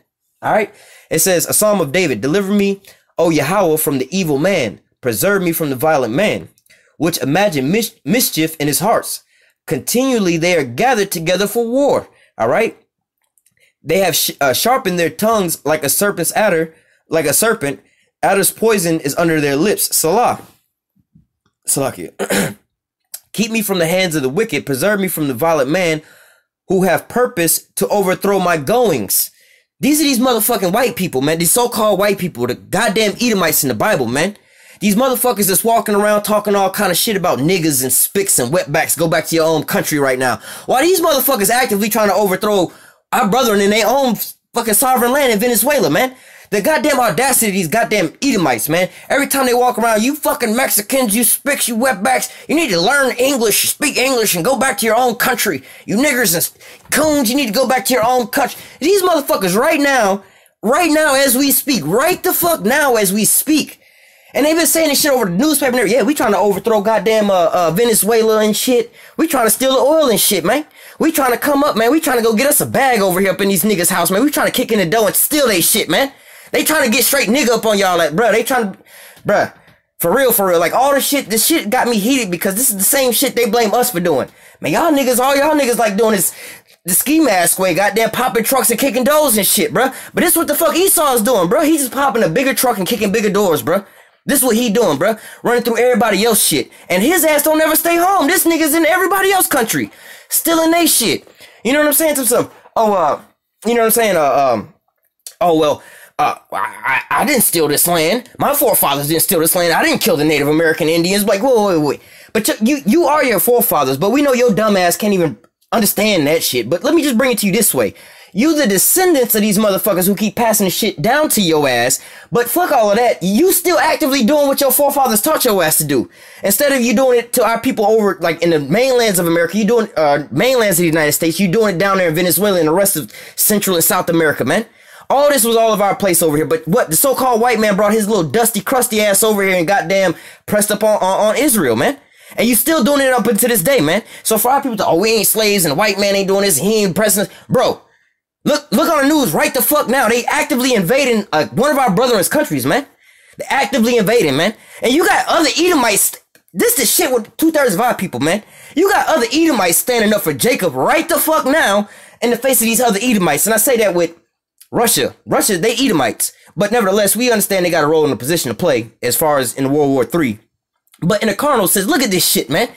Speaker 1: All right. It says, a psalm of David, deliver me, O Yahawah, from the evil man. Preserve me from the violent man, which imagine mischief in his hearts. Continually they are gathered together for war. All right. They have sharpened their tongues like a serpent's adder, like a serpent. Adder's poison is under their lips. Salah. Salakia. Keep me from the hands of the wicked. Preserve me from the violent man who have purpose to overthrow my goings. These are these motherfucking white people, man. These so-called white people, the goddamn Edomites in the Bible, man. These motherfuckers that's walking around talking all kind of shit about niggas and spicks and wetbacks. Go back to your own country right now. Why these motherfuckers actively trying to overthrow our brethren in their own fucking sovereign land in Venezuela, man? The goddamn audacity of these goddamn Edomites, man. Every time they walk around, you fucking Mexicans, you spicks, you wetbacks, you need to learn English, speak English, and go back to your own country. You niggers and coons, you need to go back to your own country. These motherfuckers right now as we speak, right the fuck now as we speak. And they've been saying this shit over the newspaper and everything. Yeah, we trying to overthrow goddamn Venezuela and shit. We trying to steal the oil and shit, man. We trying to come up, man. We trying to go get us a bag over here up in these niggas' house, man. We trying to kick in the door and steal they shit, man. They trying to get straight nigga up on y'all, like, bruh, they trying to, bruh, for real, like, all this shit got me heated because this is the same shit they blame us for doing. Man, all y'all niggas like doing this, the ski mask way, goddamn popping trucks and kicking doors and shit, bruh. But this what the fuck Esau is doing, bruh. He's just popping a bigger truck and kicking bigger doors, bruh. This is what he doing, bruh. Running through everybody else shit. And his ass don't ever stay home. This nigga's in everybody else country. Stealing they shit. You know what I'm saying to some, you know what I'm saying, I didn't steal this land. My forefathers didn't steal this land. I didn't kill the Native American Indians. Like, wait. But you are your forefathers, but we know your dumb ass can't even understand that shit. But let me just bring it to you this way. You the descendants of these motherfuckers who keep passing the shit down to your ass, but fuck all of that. You still actively doing what your forefathers taught your ass to do. Instead of you doing it to our people over, like in the mainlands of America, you doing, mainlands of the United States, you doing it down there in Venezuela and the rest of Central and South America, man. All this was all of our place over here, but what the so-called white man brought his little dusty, crusty ass over here and goddamn pressed up on Israel, man. And you still doing it up until this day, man. So for our people to, we ain't slaves and the white man ain't doing this, he ain't pressing us. Bro, look on the news right the fuck now. They actively invading one of our brother's countries, man. They actively invading, man. And you got other Edomites. This the shit with 2/3 of our people, man. You got other Edomites standing up for Jacob right the fuck now in the face of these other Edomites. And I say that with Russia, they Edomites. But nevertheless, we understand they got a role in a position to play as far as in World War III. But in the carnal sense, look at this shit, man.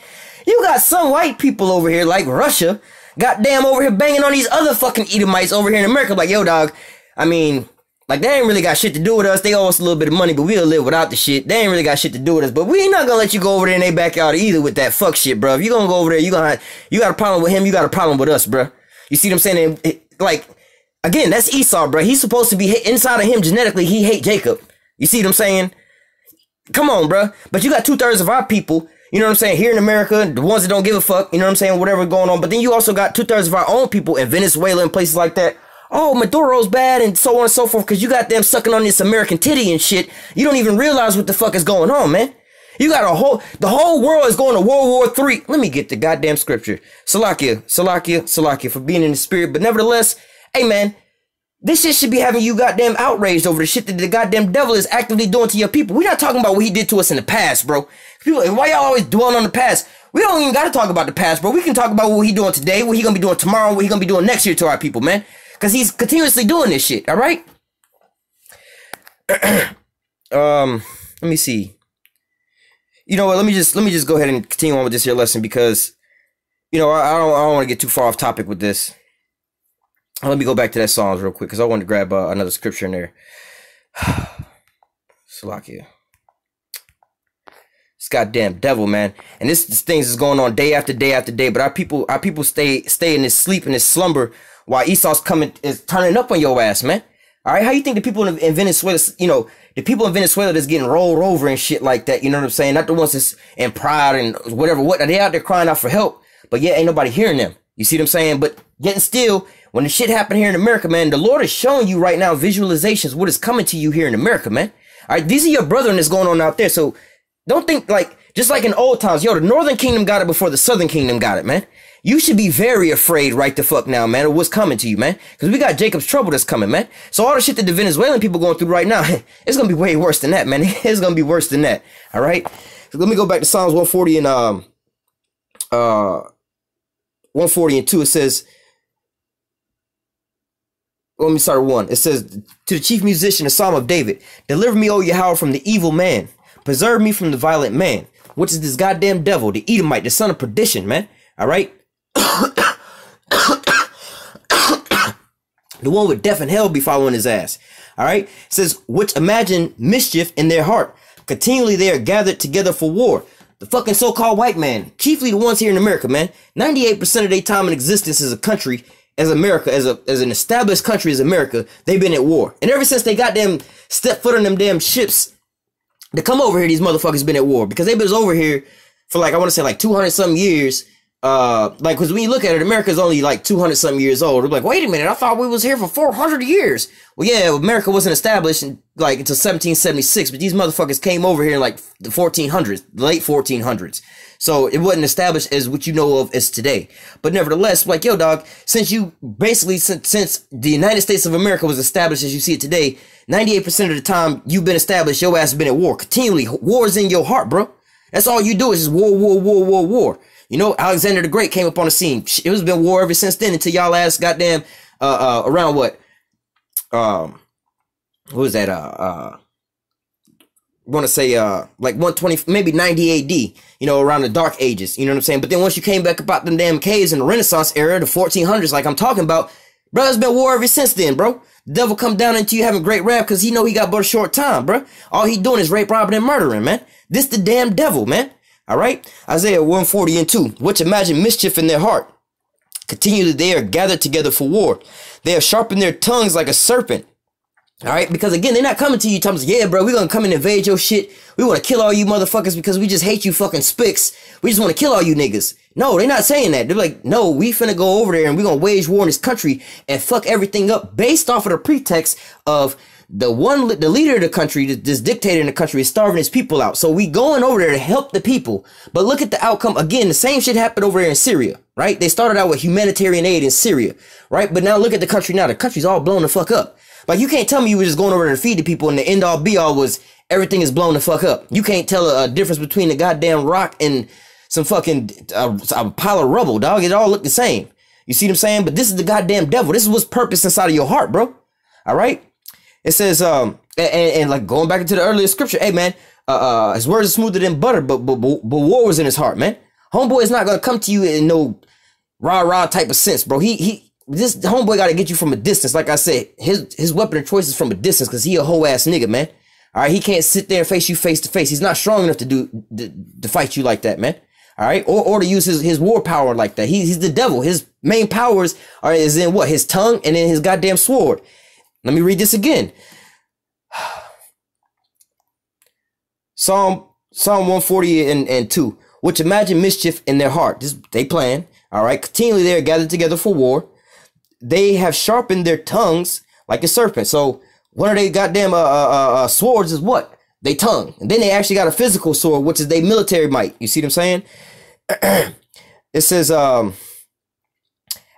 Speaker 1: You got some white people over here like Russia, goddamn over here banging on these other fucking Edomites over here in America. Like, yo, dog, I mean, like, they ain't really got shit to do with us. They owe us a little bit of money, but we'll live without the shit. They ain't really got shit to do with us, but we ain't not gonna let you go over there in their backyard either with that fuck shit, bro. If you gonna go over there, you got a problem with him, you got a problem with us, bro. You see what I'm saying? Like, again, that's Esau, bro. He's supposed to be inside of him genetically. He hate Jacob. You see what I'm saying? Come on, bro. But you got 2/3 of our people, you know what I'm saying, here in America, the ones that don't give a fuck, you know what I'm saying, whatever going on. But then you also got 2/3 of our own people in Venezuela and places like that. Oh, Maduro's bad and so on and so forth because you got them sucking on this American titty and shit. You don't even realize what the fuck is going on, man. You got the whole world is going to World War III. Let me get the goddamn scripture. Salakia for being in the spirit. But nevertheless, hey man, this shit should be having you goddamn outraged over the shit that the goddamn devil is actively doing to your people. We're not talking about what he did to us in the past, bro. People, why y'all always dwelling on the past? We don't even got to talk about the past, bro. We can talk about what he doing today, what he gonna be doing tomorrow, what he gonna be doing next year to our people, man. Because he's continuously doing this shit, all right? Let me see. You know what? Let me just go ahead and continue on with this here lesson because, you know, I don't want to get too far off topic with this. Let me go back to that Psalms real quick because I wanted to grab another scripture in there. Salakia. This goddamn devil, man. And this things is going on day after day after day. But our people stay in this sleep and this slumber while Esau's turning up on your ass, man. All right, how you think the people in Venezuela, you know, the people in Venezuela that's getting rolled over and shit like that, you know what I'm saying? Not the ones that's in pride and whatever, they out there crying out for help, but yet ain't nobody hearing them. You see what I'm saying? But yet and still, when the shit happened here in America, man, the Lord is showing you right now visualizations, what is coming to you here in America, man. All right, these are your brethren that's going on out there. So don't think like, just like in old times, yo, the Northern Kingdom got it before the Southern Kingdom got it, man. You should be very afraid right the fuck now, man, of what's coming to you, man. Because we got Jacob's trouble that's coming, man. So all the shit that the Venezuelan people going through right now, it's going to be way worse than that, man. It's going to be worse than that, all right? So let me go back to Psalms 140 and 140 and 2. It says, let me start with 1. It says, to the chief musician, a psalm of David, deliver me, O Yahawah, from the evil man. Preserve me from the violent man, which is this goddamn devil, the Edomite, the son of perdition, man. All right? The one with death and hell be following his ass. All right? It says, which imagine mischief in their heart. Continually they are gathered together for war. The fucking so-called white man, chiefly the ones here in America, man. 98% of their time in existence as a country, as America, as an established country as America, they've been at war. And ever since they got them step foot on them damn ships to come over here, these motherfuckers been at war. Because they've been over here for like, I want to say like 200 something years. Like, cause when you look at it, America's only like 200 something years old. They're like, wait a minute, I thought we was here for 400 years. Well, yeah, America wasn't established until 1776, but these motherfuckers came over here in like the 1400s, the late 1400s. So it wasn't established as what you know of as today. But nevertheless, like, yo, dog, since the United States of America was established as you see it today, 98% of the time you've been established, your ass has been at war. Continually, war is in your heart, bro. That's all you do is just war. You know, Alexander the Great came up on the scene. It was been war ever since then until y'all ass goddamn around what? What was that? I want to say like 120, maybe 90 AD, you know, around the Dark Ages, you know what I'm saying? But then once you came back about them damn caves in the Renaissance era, the 1400s, like I'm talking about, bro, it's been war ever since then, bro. The devil come down into you having great rap because he know he got but a short time, bro. All he doing is rape, robbing, and murdering, man. This the damn devil, man. All right, Isaiah 140 and 2, which imagine mischief in their heart. Continually they are gathered together for war. They have sharpened their tongues like a serpent. All right, because again, they're not coming to you telling us, yeah, bro, we're going to come and invade your shit. We want to kill all you motherfuckers because we just hate you fucking spicks. We just want to kill all you niggas. No, they're not saying that. They're like, no, we finna go over there and we're going to wage war in this country and fuck everything up based off of the pretext of the leader of the country, this dictator in the country is starving his people out. So we going over there to help the people. But look at the outcome. Again, the same shit happened over there in Syria, right? They started out with humanitarian aid in Syria, right? But now look at the country now. The country's all blown the fuck up. Like, you can't tell me you were just going over there to feed the people and the end all be all was everything is blown the fuck up. You can't tell a difference between the goddamn rock and some fucking a pile of rubble, dog. It all look the same. You see what I'm saying? But this is the goddamn devil. This is what's purpose inside of your heart, bro. All right? It says, and like going back into the earlier scripture, hey man, his words are smoother than butter, but war was in his heart, man. Homeboy is not gonna come to you in no rah type of sense, bro. This homeboy gotta get you from a distance. Like I said, his weapon of choice is from a distance because he a whole ass nigga, man. All right, he can't sit there and face you face to face. He's not strong enough to fight you like that, man. All right, or to use his war power like that. He's the devil. His main powers is in what? His tongue and in his goddamn sword. Let me read this again. Psalm 140 and 2, which imagine mischief in their heart. They plan. All right. Continually they are gathered together for war. They have sharpened their tongues like a serpent. So one of their goddamn swords is what? They tongue. And then they actually got a physical sword, which is their military might. You see what I'm saying? It says,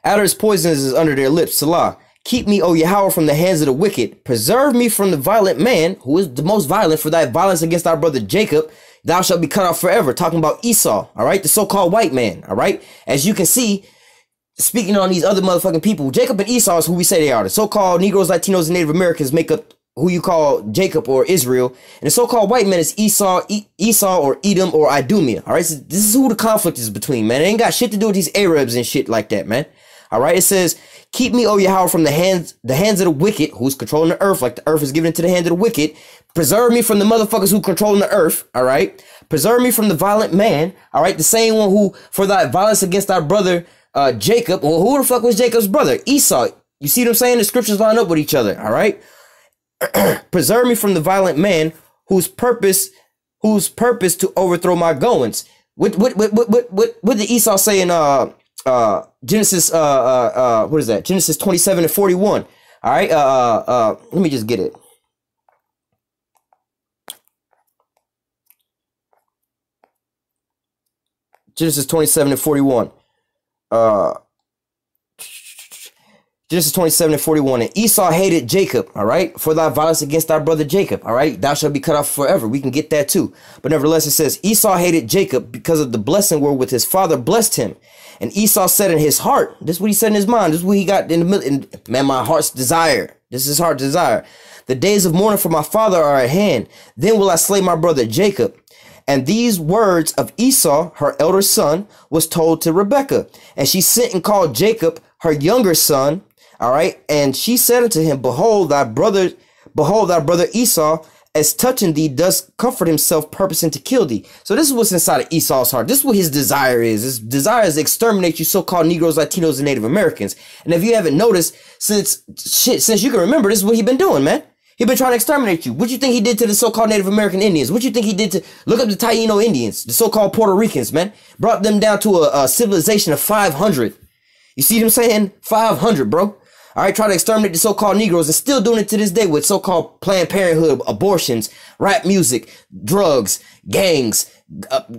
Speaker 1: Adder's poisons is under their lips. Salah. Keep me, O Yahawah, from the hands of the wicked. Preserve me from the violent man, who is the most violent, for thy violence against our brother Jacob. Thou shalt be cut off forever. Talking about Esau, all right? The so-called white man, all right? As you can see, speaking on these other motherfucking people, Jacob and Esau is who we say they are. The so-called Negroes, Latinos, and Native Americans make up who you call Jacob or Israel. And the so-called white man is Esau or Edom or Idumea, all right? So this is who the conflict is between, man. It ain't got shit to do with these Arabs and shit like that, man. All right, it says, keep me, O Yahawah, from the hands of the wicked, who's controlling the earth, like the earth is given into the hand of the wicked. Preserve me from the motherfuckers who controlling the earth, all right? Preserve me from the violent man, all right? The same one who, for thy violence against our brother Jacob, well, who the fuck was Jacob's brother? Esau. You see what I'm saying? The scriptures line up with each other, all right? Preserve me from the violent man whose purpose to overthrow my goings. What did Esau say in Genesis what is that? Genesis 27 and 41. All right, let me just get it. Genesis 27 and 41. Genesis 27 and 41. And Esau hated Jacob, all right, for thy violence against thy brother Jacob, all right? Thou shalt be cut off forever. We can get that too. But nevertheless, it says, Esau hated Jacob because of the blessing wherewith his father blessed him. And Esau said in his heart, this is what he said in his mind, this is what he got in the middle, man, my heart's desire. This is his heart's desire. The days of mourning for my father are at hand. Then will I slay my brother Jacob. And these words of Esau, her elder son, was told to Rebekah. And she sent and called Jacob, her younger son, all right, and she said unto him, behold, thy brother Esau, as touching thee, does comfort himself, purposing to kill thee. So this is what's inside of Esau's heart. This is what his desire is. His desire is to exterminate you so-called Negroes, Latinos, and Native Americans. And if you haven't noticed, since you can remember, this is what he's been doing, man. He's been trying to exterminate you. What you think he did to the so-called Native American Indians? What you think he did to, look up the Taino Indians, the so-called Puerto Ricans, man. Brought them down to a civilization of 500. You see what I'm saying? 500, bro. All right, try to exterminate the so-called Negroes and still doing it to this day with so-called Planned Parenthood, abortions, rap music, drugs, gangs,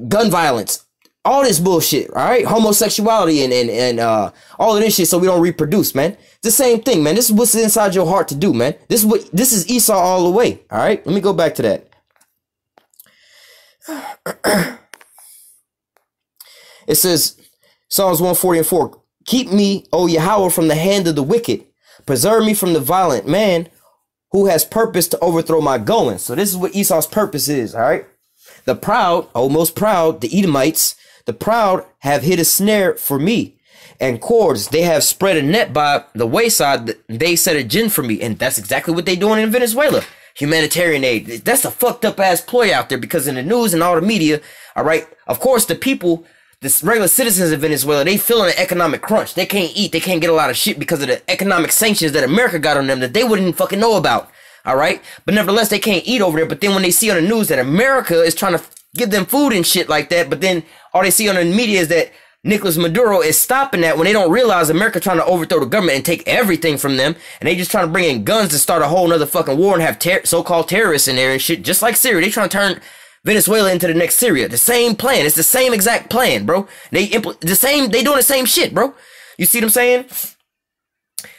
Speaker 1: gun violence, all this bullshit, all right? Homosexuality and all of this shit so we don't reproduce, man. It's the same thing, man. This is what's inside your heart to do, man. This is Esau all the way, all right? Let me go back to that. It says, Psalms 140 and 4, keep me, O Yahawah, from the hand of the wicked. Preserve me from the violent man who has purpose to overthrow my goings. So this is what Esau's purpose is, all right? The proud, most proud, the Edomites, the proud have hid a snare for me. And cords, they have spread a net by the wayside. They set a gin for me. And that's exactly what they're doing in Venezuela. Humanitarian aid. That's a fucked up ass ploy out there because in the news and all the media, all right, of course, the people, the regular citizens of Venezuela, they feeling an economic crunch. They can't eat. They can't get a lot of shit because of the economic sanctions that America got on them that they wouldn't fucking know about. All right. But nevertheless, they can't eat over there. But then when they see on the news that America is trying to give them food and shit like that, but then all they see on the media is that Nicolas Maduro is stopping that when they don't realize America trying to overthrow the government and take everything from them. And they just trying to bring in guns to start a whole nother fucking war and have so-called terrorists in there and shit, just like Syria. They trying to turn Venezuela into the next Syria. The same plan. It's the same exact plan, bro. They doing the same shit, bro. You see what I'm saying?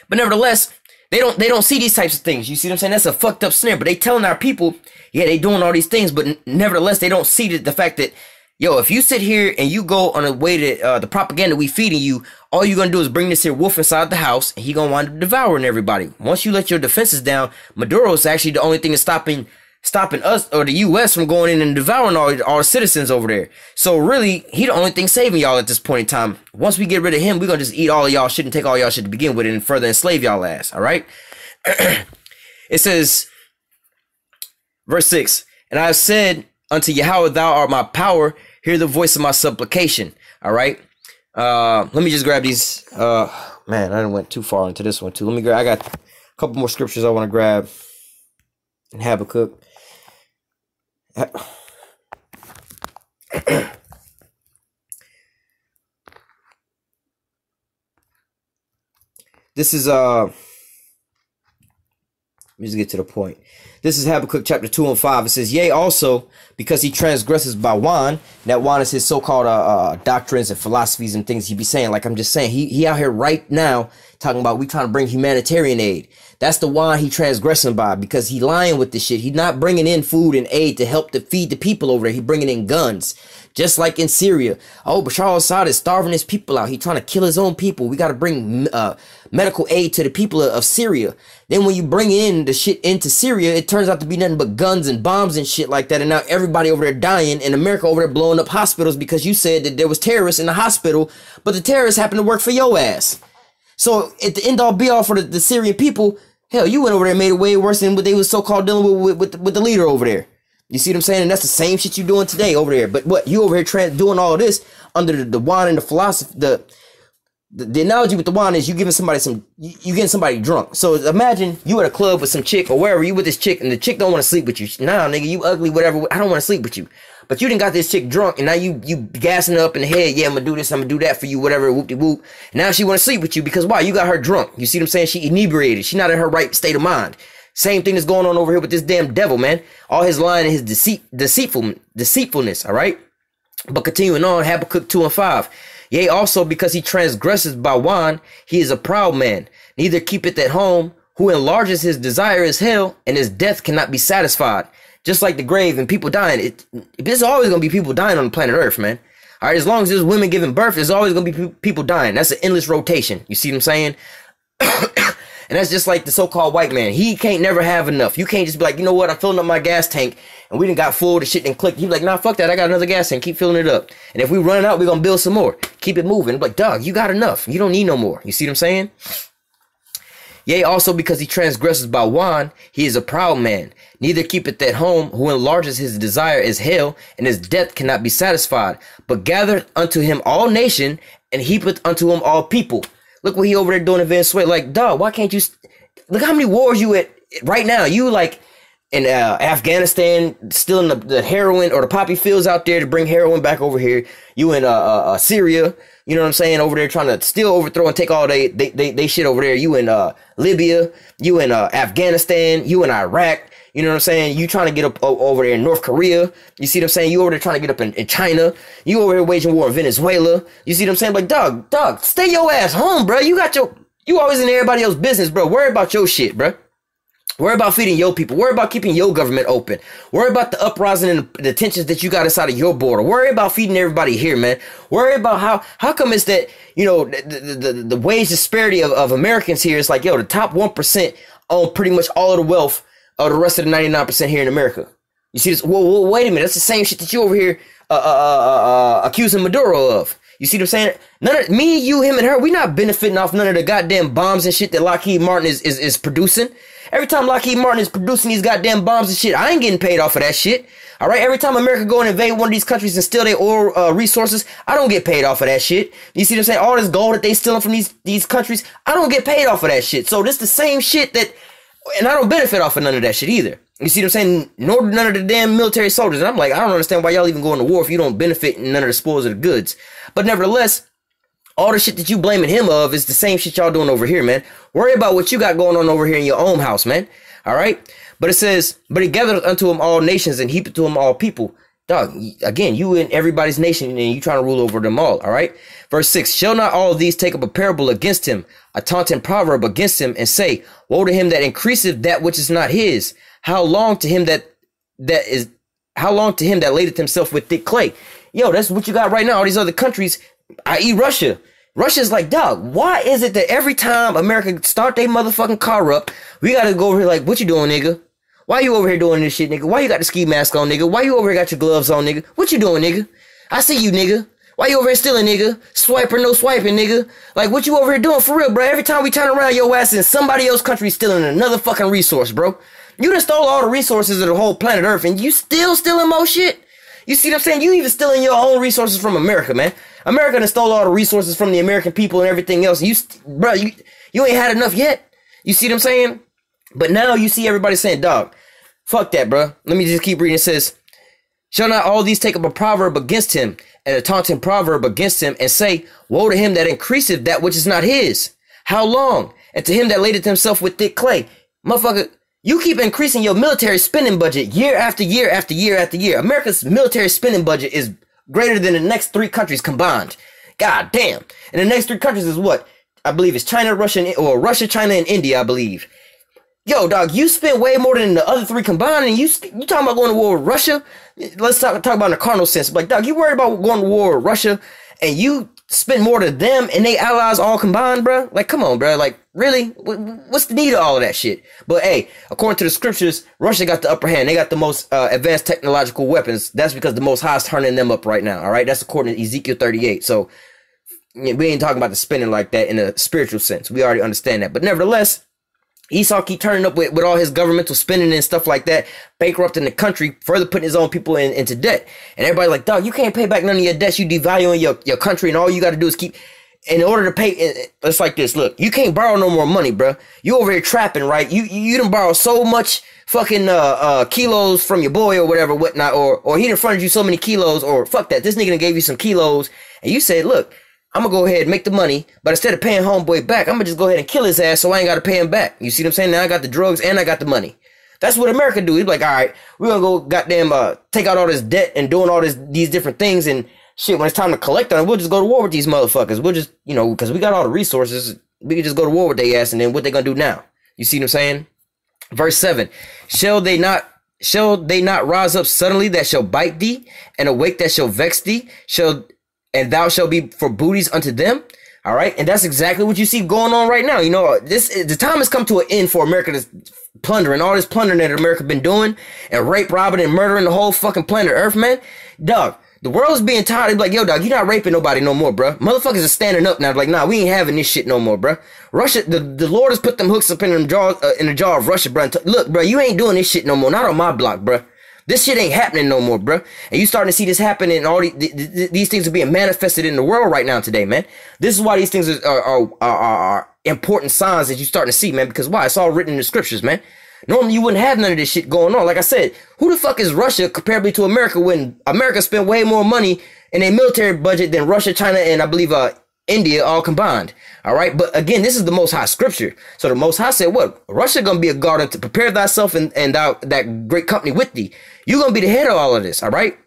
Speaker 1: But nevertheless, they don't see these types of things. You see what I'm saying? That's a fucked up snare. But they telling our people, yeah, they doing all these things, but nevertheless, they don't see the fact that, yo, if you sit here and you go on a way that the propaganda we feeding you, all you're gonna do is bring this here wolf inside the house, and he gonna wind up devouring everybody. Once you let your defenses down, Maduro is actually the only thing that's stopping us or the U.S. from going in and devouring all our citizens over there. So really, he the only thing saving y'all at this point in time. Once we get rid of him, we're gonna just eat all of y'all shit and take all y'all shit to begin with and further enslave y'all ass. All right. It says, verse 6, and I have said unto Yahawah, thou art my power. Hear the voice of my supplication. All right. Let me just grab these. Man, I didn't went too far into this one too. Let me grab. I got a couple more scriptures I want to grab in Habakkuk. This is Let me just get to the point. This is Habakkuk chapter 2 and 5. It says, yea, also, because he transgresses by wine. That wine is his so-called doctrines and philosophies and things he be saying. Like I'm just saying, he out here right now talking about we trying to bring humanitarian aid. That's the wine he transgressing by, because he lying with this shit. He not bringing in food and aid to help to feed the people over there. He bringing in guns. Just like in Syria. Oh, Bashar al-Assad is starving his people out. He trying to kill his own people. We got to bring medical aid to the people of Syria. Then when you bring in the shit into Syria, it turns out to be nothing but guns and bombs and shit like that. And now everybody over there dying, and America over there blowing up hospitals because you said that there was terrorists in the hospital, but the terrorists happen to work for your ass. So at the end all be all for the Syrian people, hell, you went over there and made it way worse than what they was so-called dealing with the leader over there. You see what I'm saying? And that's the same shit you doing today over there. But what you over here doing all this under the wine and the philosophy. The analogy with the wine is you giving somebody you getting somebody drunk. So imagine you at a club with some chick or wherever, you with this chick, and the chick don't want to sleep with you. Nah, nigga, you ugly, whatever. I don't want to sleep with you. But you done got this chick drunk, and now you gassing her up in the head. Yeah, I'm gonna do this, I'm gonna do that for you, whatever, whoop-de-whoop. Now she want to sleep with you because why? You got her drunk. You see what I'm saying? She inebriated. She not in her right state of mind. Same thing that's going on over here with this damn devil, man. All his lying and his deceitfulness, all right? But continuing on, Habakkuk 2 and 5. Yea, also because he transgresses by wine, he is a proud man. Neither keepeth at home, who enlarges his desire is hell, and his death cannot be satisfied. Just like the grave and people dying, there's always going to be people dying on the planet Earth, man. All right, as long as there's women giving birth, there's always going to be people dying. That's an endless rotation. You see what I'm saying? And that's just like the so-called white man. He can't never have enough. You can't just be like, you know what, I'm filling up my gas tank, and we done got full, the shit done clicked. He be like, nah, fuck that, I got another gas tank, keep filling it up. And if we run out, we're gonna build some more. Keep it moving. Like, dog, you got enough. You don't need no more. You see what I'm saying? Yea, also because he transgresses by wine, he is a proud man. Neither keepeth at home, who enlarges his desire is hell, and his death cannot be satisfied. But gathereth unto him all nation, and heapeth unto him all people. Look what he over there doing in Venezuela. Like, dog, why can't you... Look how many wars you at right now. You like in Afghanistan, still in the heroin or the poppy fields out there to bring heroin back over here. You in Syria, you know what I'm saying, over there trying to still overthrow and take all they shit over there. You in Libya, you in Afghanistan, you in Iraq. You know what I'm saying? You trying to get up over there in North Korea. You see what I'm saying? You over there trying to get up in China. You over here waging war in Venezuela. You see what I'm saying? Like, dog, stay your ass home, bro. You always in everybody else's business, bro. Worry about your shit, bro. Worry about feeding your people. Worry about keeping your government open. Worry about the uprising and the tensions that you got inside of your border. Worry about feeding everybody here, man. Worry about how come it's that, you know, the wage disparity of Americans here is like, yo, the top 1% own pretty much all of the wealth of the rest of the 99% here in America. You see this? Whoa, wait a minute. That's the same shit that you over here accusing Maduro of. You see what I'm saying? None of me, you, him, and her, we not benefiting off none of the goddamn bombs and shit that Lockheed Martin is producing. Every time Lockheed Martin is producing these goddamn bombs and shit, I ain't getting paid off of that shit. All right, every time America go and invade one of these countries and steal their oil resources, I don't get paid off of that shit. You see what I'm saying? All this gold that they stealing from these countries, I don't get paid off of that shit. So this the same shit that, and I don't benefit off of none of that shit either. You see what I'm saying? Nor do none of the damn military soldiers. And I'm like, I don't understand why y'all even going to war if you don't benefit in none of the spoils of the goods. But nevertheless, all the shit that you blaming him of is the same shit y'all doing over here, man. Worry about what you got going on over here in your own house, man. All right? But it says, but he gathered unto him all nations and heaped to him all people. Dog, again, you in everybody's nation and you trying to rule over them all, all right? Verse 6, shall not all of these take up a parable against him, a taunting proverb against him, and say, woe to him that increaseth that which is not his. How long to him that ladeth himself with thick clay? Yo, that's what you got right now. All these other countries, i.e. Russia. Russia's like, dog, why is it that every time America start their motherfucking car up, we gotta go over here like, what you doing, nigga? Why you over here doing this shit, nigga? Why you got the ski mask on, nigga? Why you over here got your gloves on, nigga? What you doing, nigga? I see you, nigga. Why you over here stealing, nigga? Swiper, no swiping, nigga. Like, what you over here doing for real, bro? Every time we turn around, your ass in somebody else's country stealing another fucking resource, bro. You done stole all the resources of the whole planet Earth, and you still stealing more shit? You see what I'm saying? You even stealing your own resources from America, man. America done stole all the resources from the American people and everything else. And you ain't had enough yet. You see what I'm saying? But now you see everybody saying, dog, fuck that, bro. Let me just keep reading. It says, shall not all these take up a proverb against him, and a taunting proverb against him, and say, woe to him that increaseth that which is not his? How long? And to him that ladeth himself with thick clay. Motherfucker, You keep increasing your military spending budget year after year after year after year. America's military spending budget is greater than the next 3 countries combined. God damn. And the next 3 countries is what? I believe it's China, Russia, Russia, China, and India, I believe. Yo, dog, you spent way more than the other 3 combined, and you talking about going to war with Russia? Let's talk about in the cardinal sense. Like, dog, you worried about going to war with Russia, and you spend more than them and they allies all combined, bro? Like, come on, bro. Like, really? What's the need of all of that shit? But hey, according to the scriptures, Russia got the upper hand. They got the most advanced technological weapons. That's because the Most High is turning them up right now. All right, that's according to Ezekiel 38. So we ain't talking about the spending like that in a spiritual sense. We already understand that. But nevertheless, Esau keep turning up with all his governmental spending and stuff like that, bankrupting the country, further putting his own people into debt. And everybody like, dog, you can't pay back none of your debts. You devaluing your country, and all you got to do is keep, in order to pay. It's like this. Look, you can't borrow no more money, bro. You over here trapping, right? You done borrow so much fucking kilos from your boy or whatever, whatnot, or he done fronted you so many kilos, or fuck that, this nigga done gave you some kilos, and you said, look, I'm gonna go ahead and make the money, but instead of paying homeboy back, I'm gonna just go ahead and kill his ass so I ain't gotta pay him back. You see what I'm saying? Now I got the drugs and I got the money. That's what America do. He's like, all right, we're gonna go goddamn take out all this debt and doing all these different things, and shit, when it's time to collect on it, we'll just go to war with these motherfuckers. We'll just, you know, because we got all the resources, we can just go to war with their ass, and then what they gonna do now? You see what I'm saying? Verse 7, shall they not rise up suddenly that shall bite thee, and awake that shall vex thee, and thou shalt be for booties unto them? All right, and that's exactly what you see going on right now. You know, the time has come to an end for America to plundering, all this plundering that America been doing, and rape, robbing, and murdering the whole fucking planet Earth, man. Dog, the world's being tired. They're like, yo, dog, you're not raping nobody no more, bro. Motherfuckers are standing up now. They're like, nah, we ain't having this shit no more, bro. Russia, the Lord has put them hooks up in them jaws, in the jaw of Russia, bro. Look, bro, you ain't doing this shit no more. Not on my block, bro. This shit ain't happening no more, bro. And you starting to see this happen, and all these things are being manifested in the world right now today, man. This is why these things are important signs that you starting to see, man. Because why? It's all written in the scriptures, man. Normally you wouldn't have none of this shit going on. Like I said, who the fuck is Russia comparably to America when America spent way more money in a military budget than Russia, China, and I believe India all combined. All right. But again, this is the Most High scripture. So the Most High said, what? Russia gonna be a guard to prepare thyself and that great company with thee. You're gonna be the head of all of this. All right.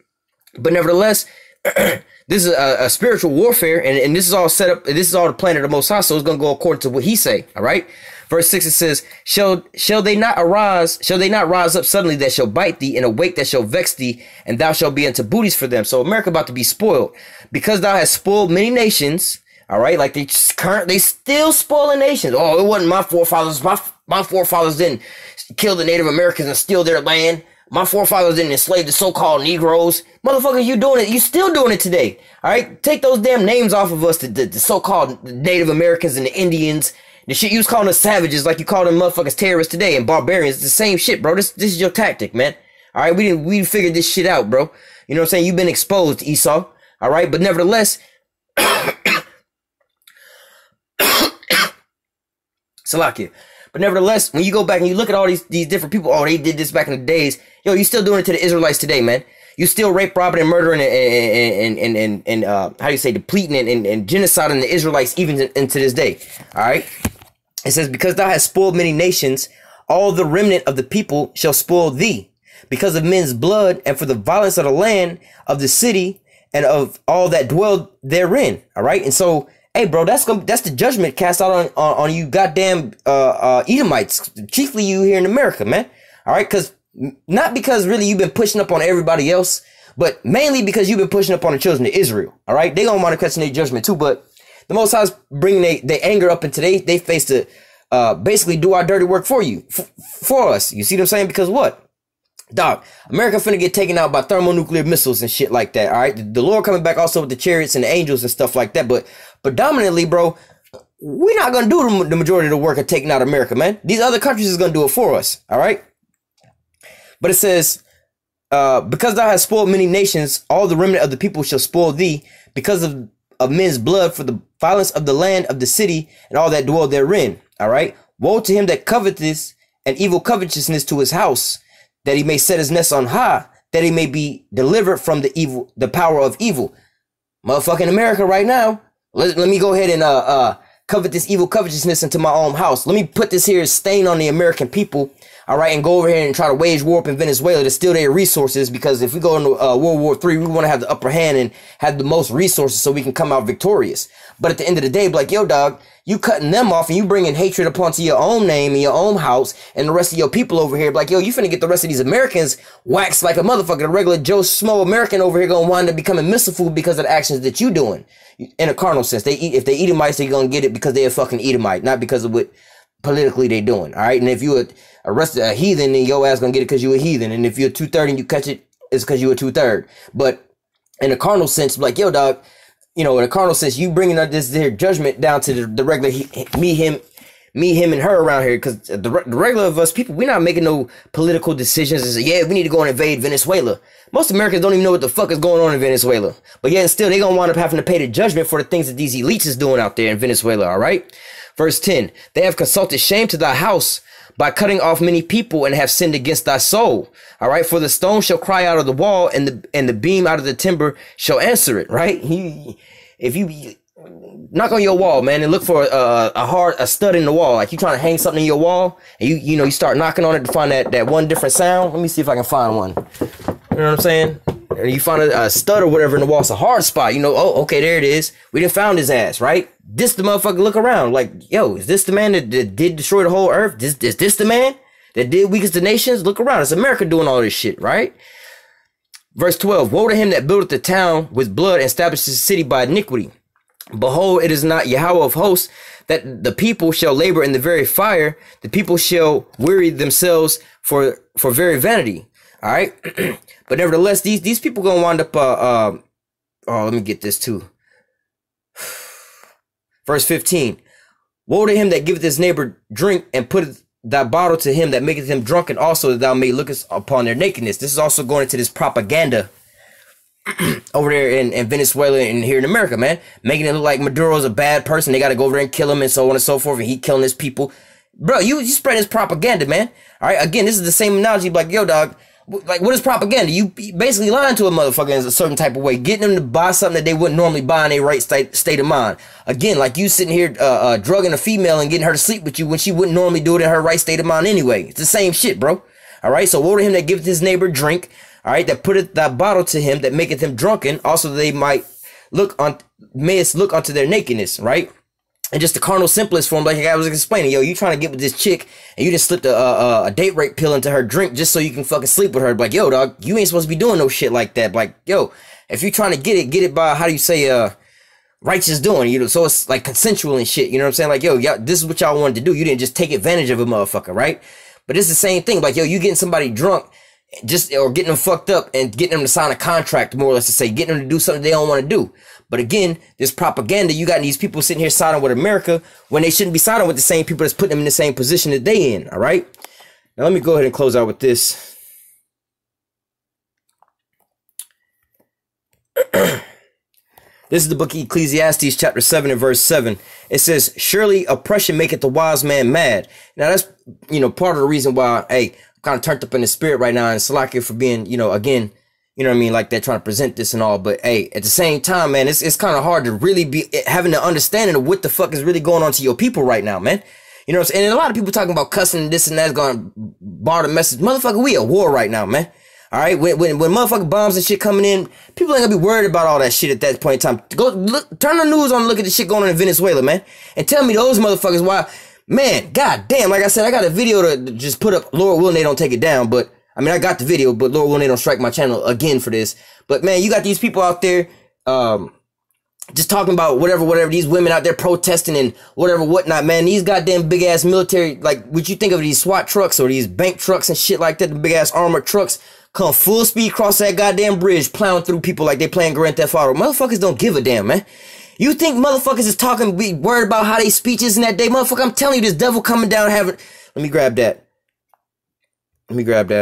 Speaker 1: But nevertheless, this is a spiritual warfare, and this is all set up. This is all the plan of the Most High. So it's gonna go according to what he say. All right. Verse 6, it says, shall they not rise up suddenly that shall bite thee, and awake that shall vex thee, and thou shalt be unto booties for them. So America about to be spoiled, because thou hast spoiled many nations. All right, like they still spoiling nations. Oh, it wasn't my forefathers. My forefathers didn't kill the Native Americans and steal their land. My forefathers didn't enslave the so-called Negroes. Motherfuckers, you doing it. You still doing it today. All right, take those damn names off of us, the so-called Native Americans and the Indians. The shit you was calling us savages, like you call them motherfuckers terrorists today, and barbarians. It's the same shit, bro. This is your tactic, man. All right, we figured this shit out, bro. You know what I'm saying? You've been exposed, Esau. All right, but nevertheless, Salakia. But nevertheless, when you go back and you look at all these different people, oh, they did this back in the days. Yo, you still doing it to the Israelites today, man. You still rape, robbing, and murdering, and how do you say, depleting and genociding the Israelites even into this day. All right. It says, because thou hast spoiled many nations, all the remnant of the people shall spoil thee, because of men's blood, and for the violence of the land, of the city, and of all that dwell therein. All right. And so, hey, bro, that's the judgment cast out on you goddamn Edomites, chiefly you here in America, man. All right. Not because really you've been pushing up on everybody else, but mainly because you've been pushing up on the children of Israel. All right. They gonna want to question their judgment too, but the Most High is bringing their anger up into they face to basically do our dirty work for you, for us. You see what I'm saying? Because what? Dog, America finna get taken out by thermonuclear missiles and shit like that. All right. The Lord coming back also with the chariots and the angels and stuff like that. But predominantly, bro, we're not going to do the majority of the work of taking out America, man. These other countries is going to do it for us. All right. But it says, because thou hast spoiled many nations, all the remnant of the people shall spoil thee, because of men's blood, for the violence of the land, of the city, and all that dwell therein. All right. Woe to him that coveteth and evil covetousness to his house, that he may set his nest on high, that he may be delivered from the power of evil. Motherfucking America right now. Let me go ahead and covet this evil covetousness into my own house. Let me put this here stain on the American people. all right, and go over here and try to wage war up in Venezuela to steal their resources, because if we go into World War III, we want to have the upper hand and have the most resources so we can come out victorious. But at the end of the day, be like, yo, dog, you cutting them off and you bringing hatred upon to your own name and your own house and the rest of your people over here. Be like, yo, you finna get the rest of these Americans waxed like a motherfucker. The regular Joe Schmo American over here gonna wind up becoming missile food because of the actions that you doing. In a carnal sense, if they Edomites, they gonna get it because they a fucking Edomite, not because of what politically they doing. All right, and if you arrested a heathen, then your ass gonna get it because you a heathen. And if you're 2/3 and you catch it, it's because you a 2/3. But in a carnal sense, like, yo, dog, you know, in a carnal sense, you bringing up this their judgment down to the regular me, him, and her around here, because the regular of us people, we're not making no political decisions and say, yeah, we need to go and invade Venezuela. Most Americans don't even know what the fuck is going on in Venezuela. But yet still, they gonna wind up having to pay the judgment for the things that these elites is doing out there in Venezuela, all right? Verse 10, they have consulted shame to thy house by cutting off many people and have sinned against thy soul. All right, for the stone shall cry out of the wall and the beam out of the timber shall answer it, right? If you knock on your wall, man, and look for a stud in the wall, like you trying to hang something in your wall, and you start knocking on it to find that one different sound. Let me see if I can find one. You know what I'm saying? And you find a stud or whatever in the wall, it's a hard spot. You know, oh, okay, there it is. We done found his ass, right? This the motherfucker. Look around, like, yo, is this the man that did destroy the whole earth? Is this the man that did weakest the nations? Look around, it's America doing all this shit, right? Verse 12, woe to him that buildeth the town with blood and establishes the city by iniquity. Behold, it is not Yahawah of hosts that the people shall labor in the very fire. The people shall weary themselves for very vanity. All right. But nevertheless, these people gonna wind up, oh, let me get this too. Verse 15, woe to him that giveth his neighbor drink and putteth thy bottle to him that maketh him drunken also, that thou may look upon their nakedness. This is also going into this propaganda over there in Venezuela and here in America, man, making it look like Maduro's a bad person. They got to go over there and kill him and so on and so forth, and he killing his people. Bro, you spread this propaganda, man. All right, again, this is the same analogy, like, yo, dog, like, what is propaganda? You basically lying to a motherfucker in a certain type of way, getting them to buy something that they wouldn't normally buy in their right state of mind. Again, like you sitting here drugging a female and getting her to sleep with you when she wouldn't normally do it in her right state of mind anyway. It's the same shit, bro. All right, so woe to him that giveth his neighbor drink, all right, that putteth thy bottle to him that maketh him drunken, also they mayest look unto their nakedness, right? And just the carnal simplest form, like I was explaining, yo, you trying to get with this chick and you just slipped a date rape pill into her drink just so you can fucking sleep with her. Like, yo, dog, you ain't supposed to be doing no shit like that. Like, yo, if you trying to get it by, how do you say, righteous doing, you know, so it's like consensual and shit, you know what I'm saying? Like, yo, this is what y'all wanted to do. You didn't just take advantage of a motherfucker, right? But it's the same thing. Like, yo, you getting somebody drunk, or getting them fucked up and getting them to sign a contract, more or less to say, getting them to do something they don't want to do. But again, this propaganda, you got these people sitting here siding with America when they shouldn't be siding with the same people that's putting them in the same position that they in, all right? Now, let me go ahead and close out with this. This is the book of Ecclesiastes, chapter 7 and verse 7. It says, surely oppression maketh the wise man mad. Now, that's, you know, part of the reason why, hey, I'm kind of turned up in the spirit right now, and Salakia for being, you know, again, you know what I mean, like they're trying to present this and all. But hey, at the same time, man, it's kind of hard to really be having the understanding of what the fuck is really going on to your people right now, man. You know what I'm saying? And a lot of people talking about cussing and this and that's going to bar the message. Motherfucker, we at war right now, man. All right, when motherfucking bombs and shit coming in, people ain't gonna be worried about all that shit at that point in time. Go look, turn the news on and look at the shit going on in Venezuela, man, and tell me those motherfuckers why, man. God damn, like I said, I got a video to just put up. Lord willing, they don't take it down, but I mean, I got the video, but Lord willing, they don't strike my channel again for this. But man, you got these people out there, just talking about whatever, these women out there protesting and whatnot, man. These goddamn big ass military, like what you think of these SWAT trucks or these bank trucks and shit like that, the big ass armored trucks come full speed across that goddamn bridge, plowing through people like they playing Grand Theft Auto. Motherfuckers don't give a damn, man. You think motherfuckers is talking, be worried about how they speeches in that day? Motherfucker, I'm telling you, this devil coming down having, let me grab that. Because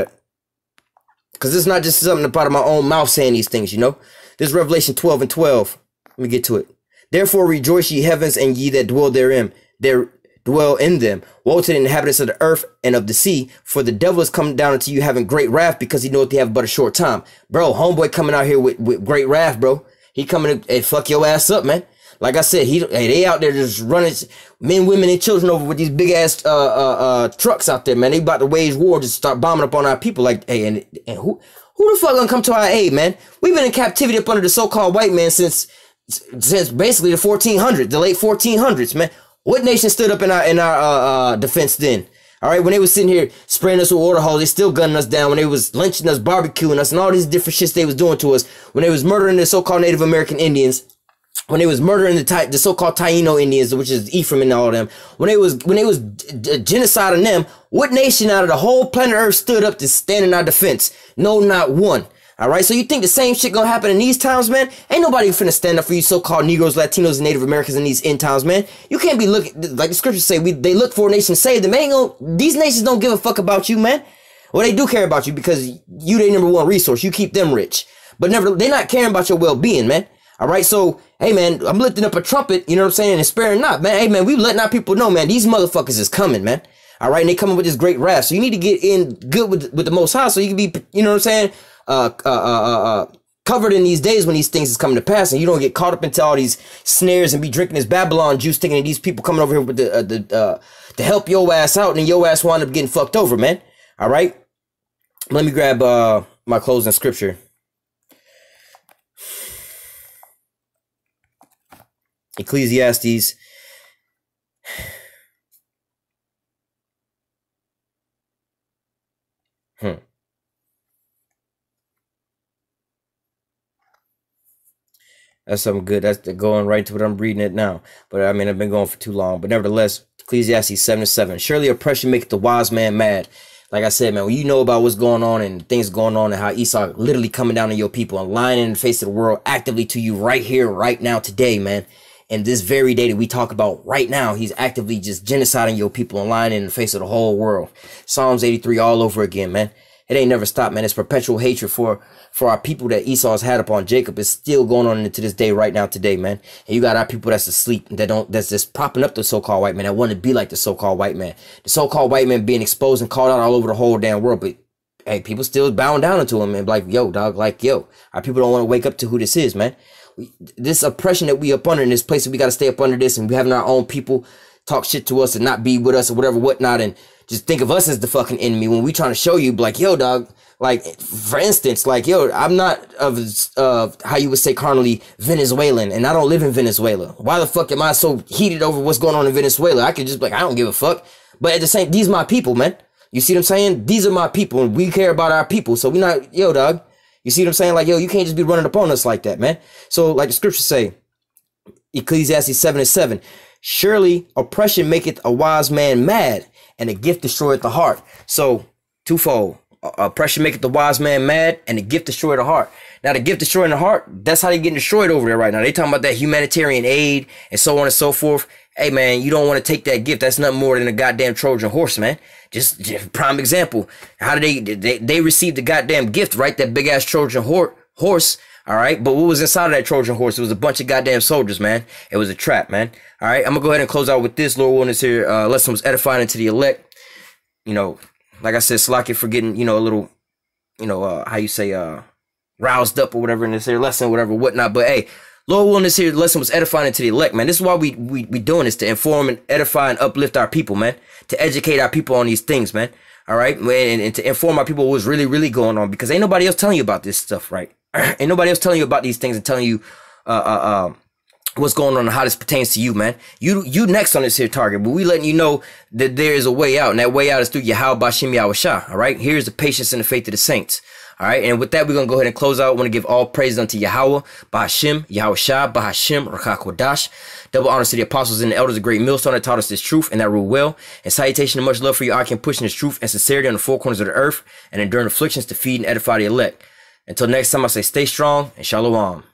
Speaker 1: it's not just something out of my own mouth saying these things, you know. This is Revelation 12 and 12. Let me get to it. Therefore rejoice ye heavens and ye that dwell therein. There dwell in them. Woe to the inhabitants of the earth and of the sea, for the devil is coming down unto you having great wrath, because he knoweth they have but a short time. Bro, homeboy coming out here with great wrath, bro. He coming to fuck your ass up, man. Like I said, they out there just running men, women, and children over with these big ass trucks out there, man. They about to wage war, just start bombing up on our people. Like, hey, and who the fuck gonna come to our aid, man? We've been in captivity up under the so-called white man since basically the 1400s, the late 1400s, man. What nation stood up in our defense then? All right, when they was sitting here spraying us with water hose, they still gunning us down. When they was lynching us, barbecuing us, and all these different shits they was doing to us. When they was murdering the so-called Native American Indians. When they was murdering the so-called Taino Indians, which is Ephraim and all them. When they was genociding them, what nation out of the whole planet Earth stood up to stand in our defense? No, not one. All right, so you think the same shit gonna happen in these towns, man? Ain't nobody finna stand up for you so-called Negroes, Latinos, and Native Americans in these end towns, man. You can't be looking, like the scriptures say, they look for a nation to save them. These nations don't give a fuck about you, man. Well, they do care about you because you their number one resource. You keep them rich. But they're not caring about your well-being, man. All right, so, hey, man, I'm lifting up a trumpet, you know what I'm saying, and sparing not, man. Hey, man, we letting our people know, man, these motherfuckers is coming, man. All right, and they coming with this great wrath. So you need to get in good with the Most High so you can be, you know what I'm saying, covered in these days when these things is coming to pass, and you don't get caught up into all these snares and be drinking this Babylon juice, thinking of these people coming over here with to help your ass out, and your ass wind up getting fucked over, man. All right, let me grab my closing scripture. Ecclesiastes. That's something good. That's going right to what I'm reading it now. But I mean, I've been going for too long. But nevertheless, Ecclesiastes 7:7. Surely oppression maketh the wise man mad. Like I said, man, when you know about what's going on and things going on and how Esau literally coming down on your people and lying in the face of the world actively to you right here, right now, today, man. And this very day that we talk about right now, he's actively just genociding your people and lying in the face of the whole world. Psalms 83 all over again, man. It ain't never stopped, man. It's perpetual hatred for our people that Esau's had upon Jacob. It's still going on into this day right now today, man. And you got our people that's asleep, that's just propping up the so-called white man that want to be like the so-called white man. The so-called white man being exposed and called out all over the whole damn world. But hey, people still bowing down into him and like, yo, dog, like, yo, our people don't want to wake up to who this is, man. This oppression that we up under in this place, we got to stay up under this, and we having our own people talk shit to us and not be with us or whatever, whatnot, and just think of us as the fucking enemy when we trying to show you, like, yo, dog, like, for instance, like, yo, I'm not of how you would say carnally Venezuelan, and I don't live in Venezuela. Why the fuck am I so heated over what's going on in Venezuela? I could just be like, I don't give a fuck. But at the same, these are my people, man. You see what I'm saying? These are my people, and we care about our people. So we not, yo, dog. You see what I'm saying? Like, yo, you can't just be running upon us like that, man. So, like the scriptures say, Ecclesiastes 7:7, surely oppression maketh a wise man mad, and a gift destroyeth the heart. So, twofold. Oppression maketh the wise man mad, and the gift destroyeth the heart. Now, the gift destroying the heart, that's how they getting destroyed over there right now. They talking about that humanitarian aid and so on and so forth. Hey, man, you don't want to take that gift. That's nothing more than a goddamn Trojan horse, man. Just prime example. How did they received the goddamn gift, right? That big ass Trojan horse. All right. But what was inside of that Trojan horse? It was a bunch of goddamn soldiers, man. It was a trap, man. All right. I'm going to go ahead and close out with this. Lord willing, this here lesson was edifying into the elect. You know, like I said, Slack it for getting, you know, a little, you know, how you say, roused up or whatever in this here lesson, whatever, whatnot. But hey, Lord willing, this here lesson was edifying into the elect, man. This is why we doing this, to inform and edify and uplift our people, man. To educate our people on these things, man. All right, and to inform our people what's really, really going on, because ain't nobody else telling you about this stuff, right? Ain't nobody else telling you about these things and telling you what's going on and how this pertains to you, man. You next on this here target, but we letting you know that there is a way out, and that way out is through YAHAWASHI, all right? Here's the patience and the faith of the saints. All right, and with that, we're going to go ahead and close out. I want to give all praise unto Yahawah, Bahashim, Yahawashi, Bahashim, Rakakwadash. Double honors to the apostles and the elders of Great Millstone that taught us this truth and that rule well. And salutation and much love for you, I can pushing this truth and sincerity on the four corners of the earth and enduring afflictions to feed and edify the elect. Until next time, I say stay strong and shalom.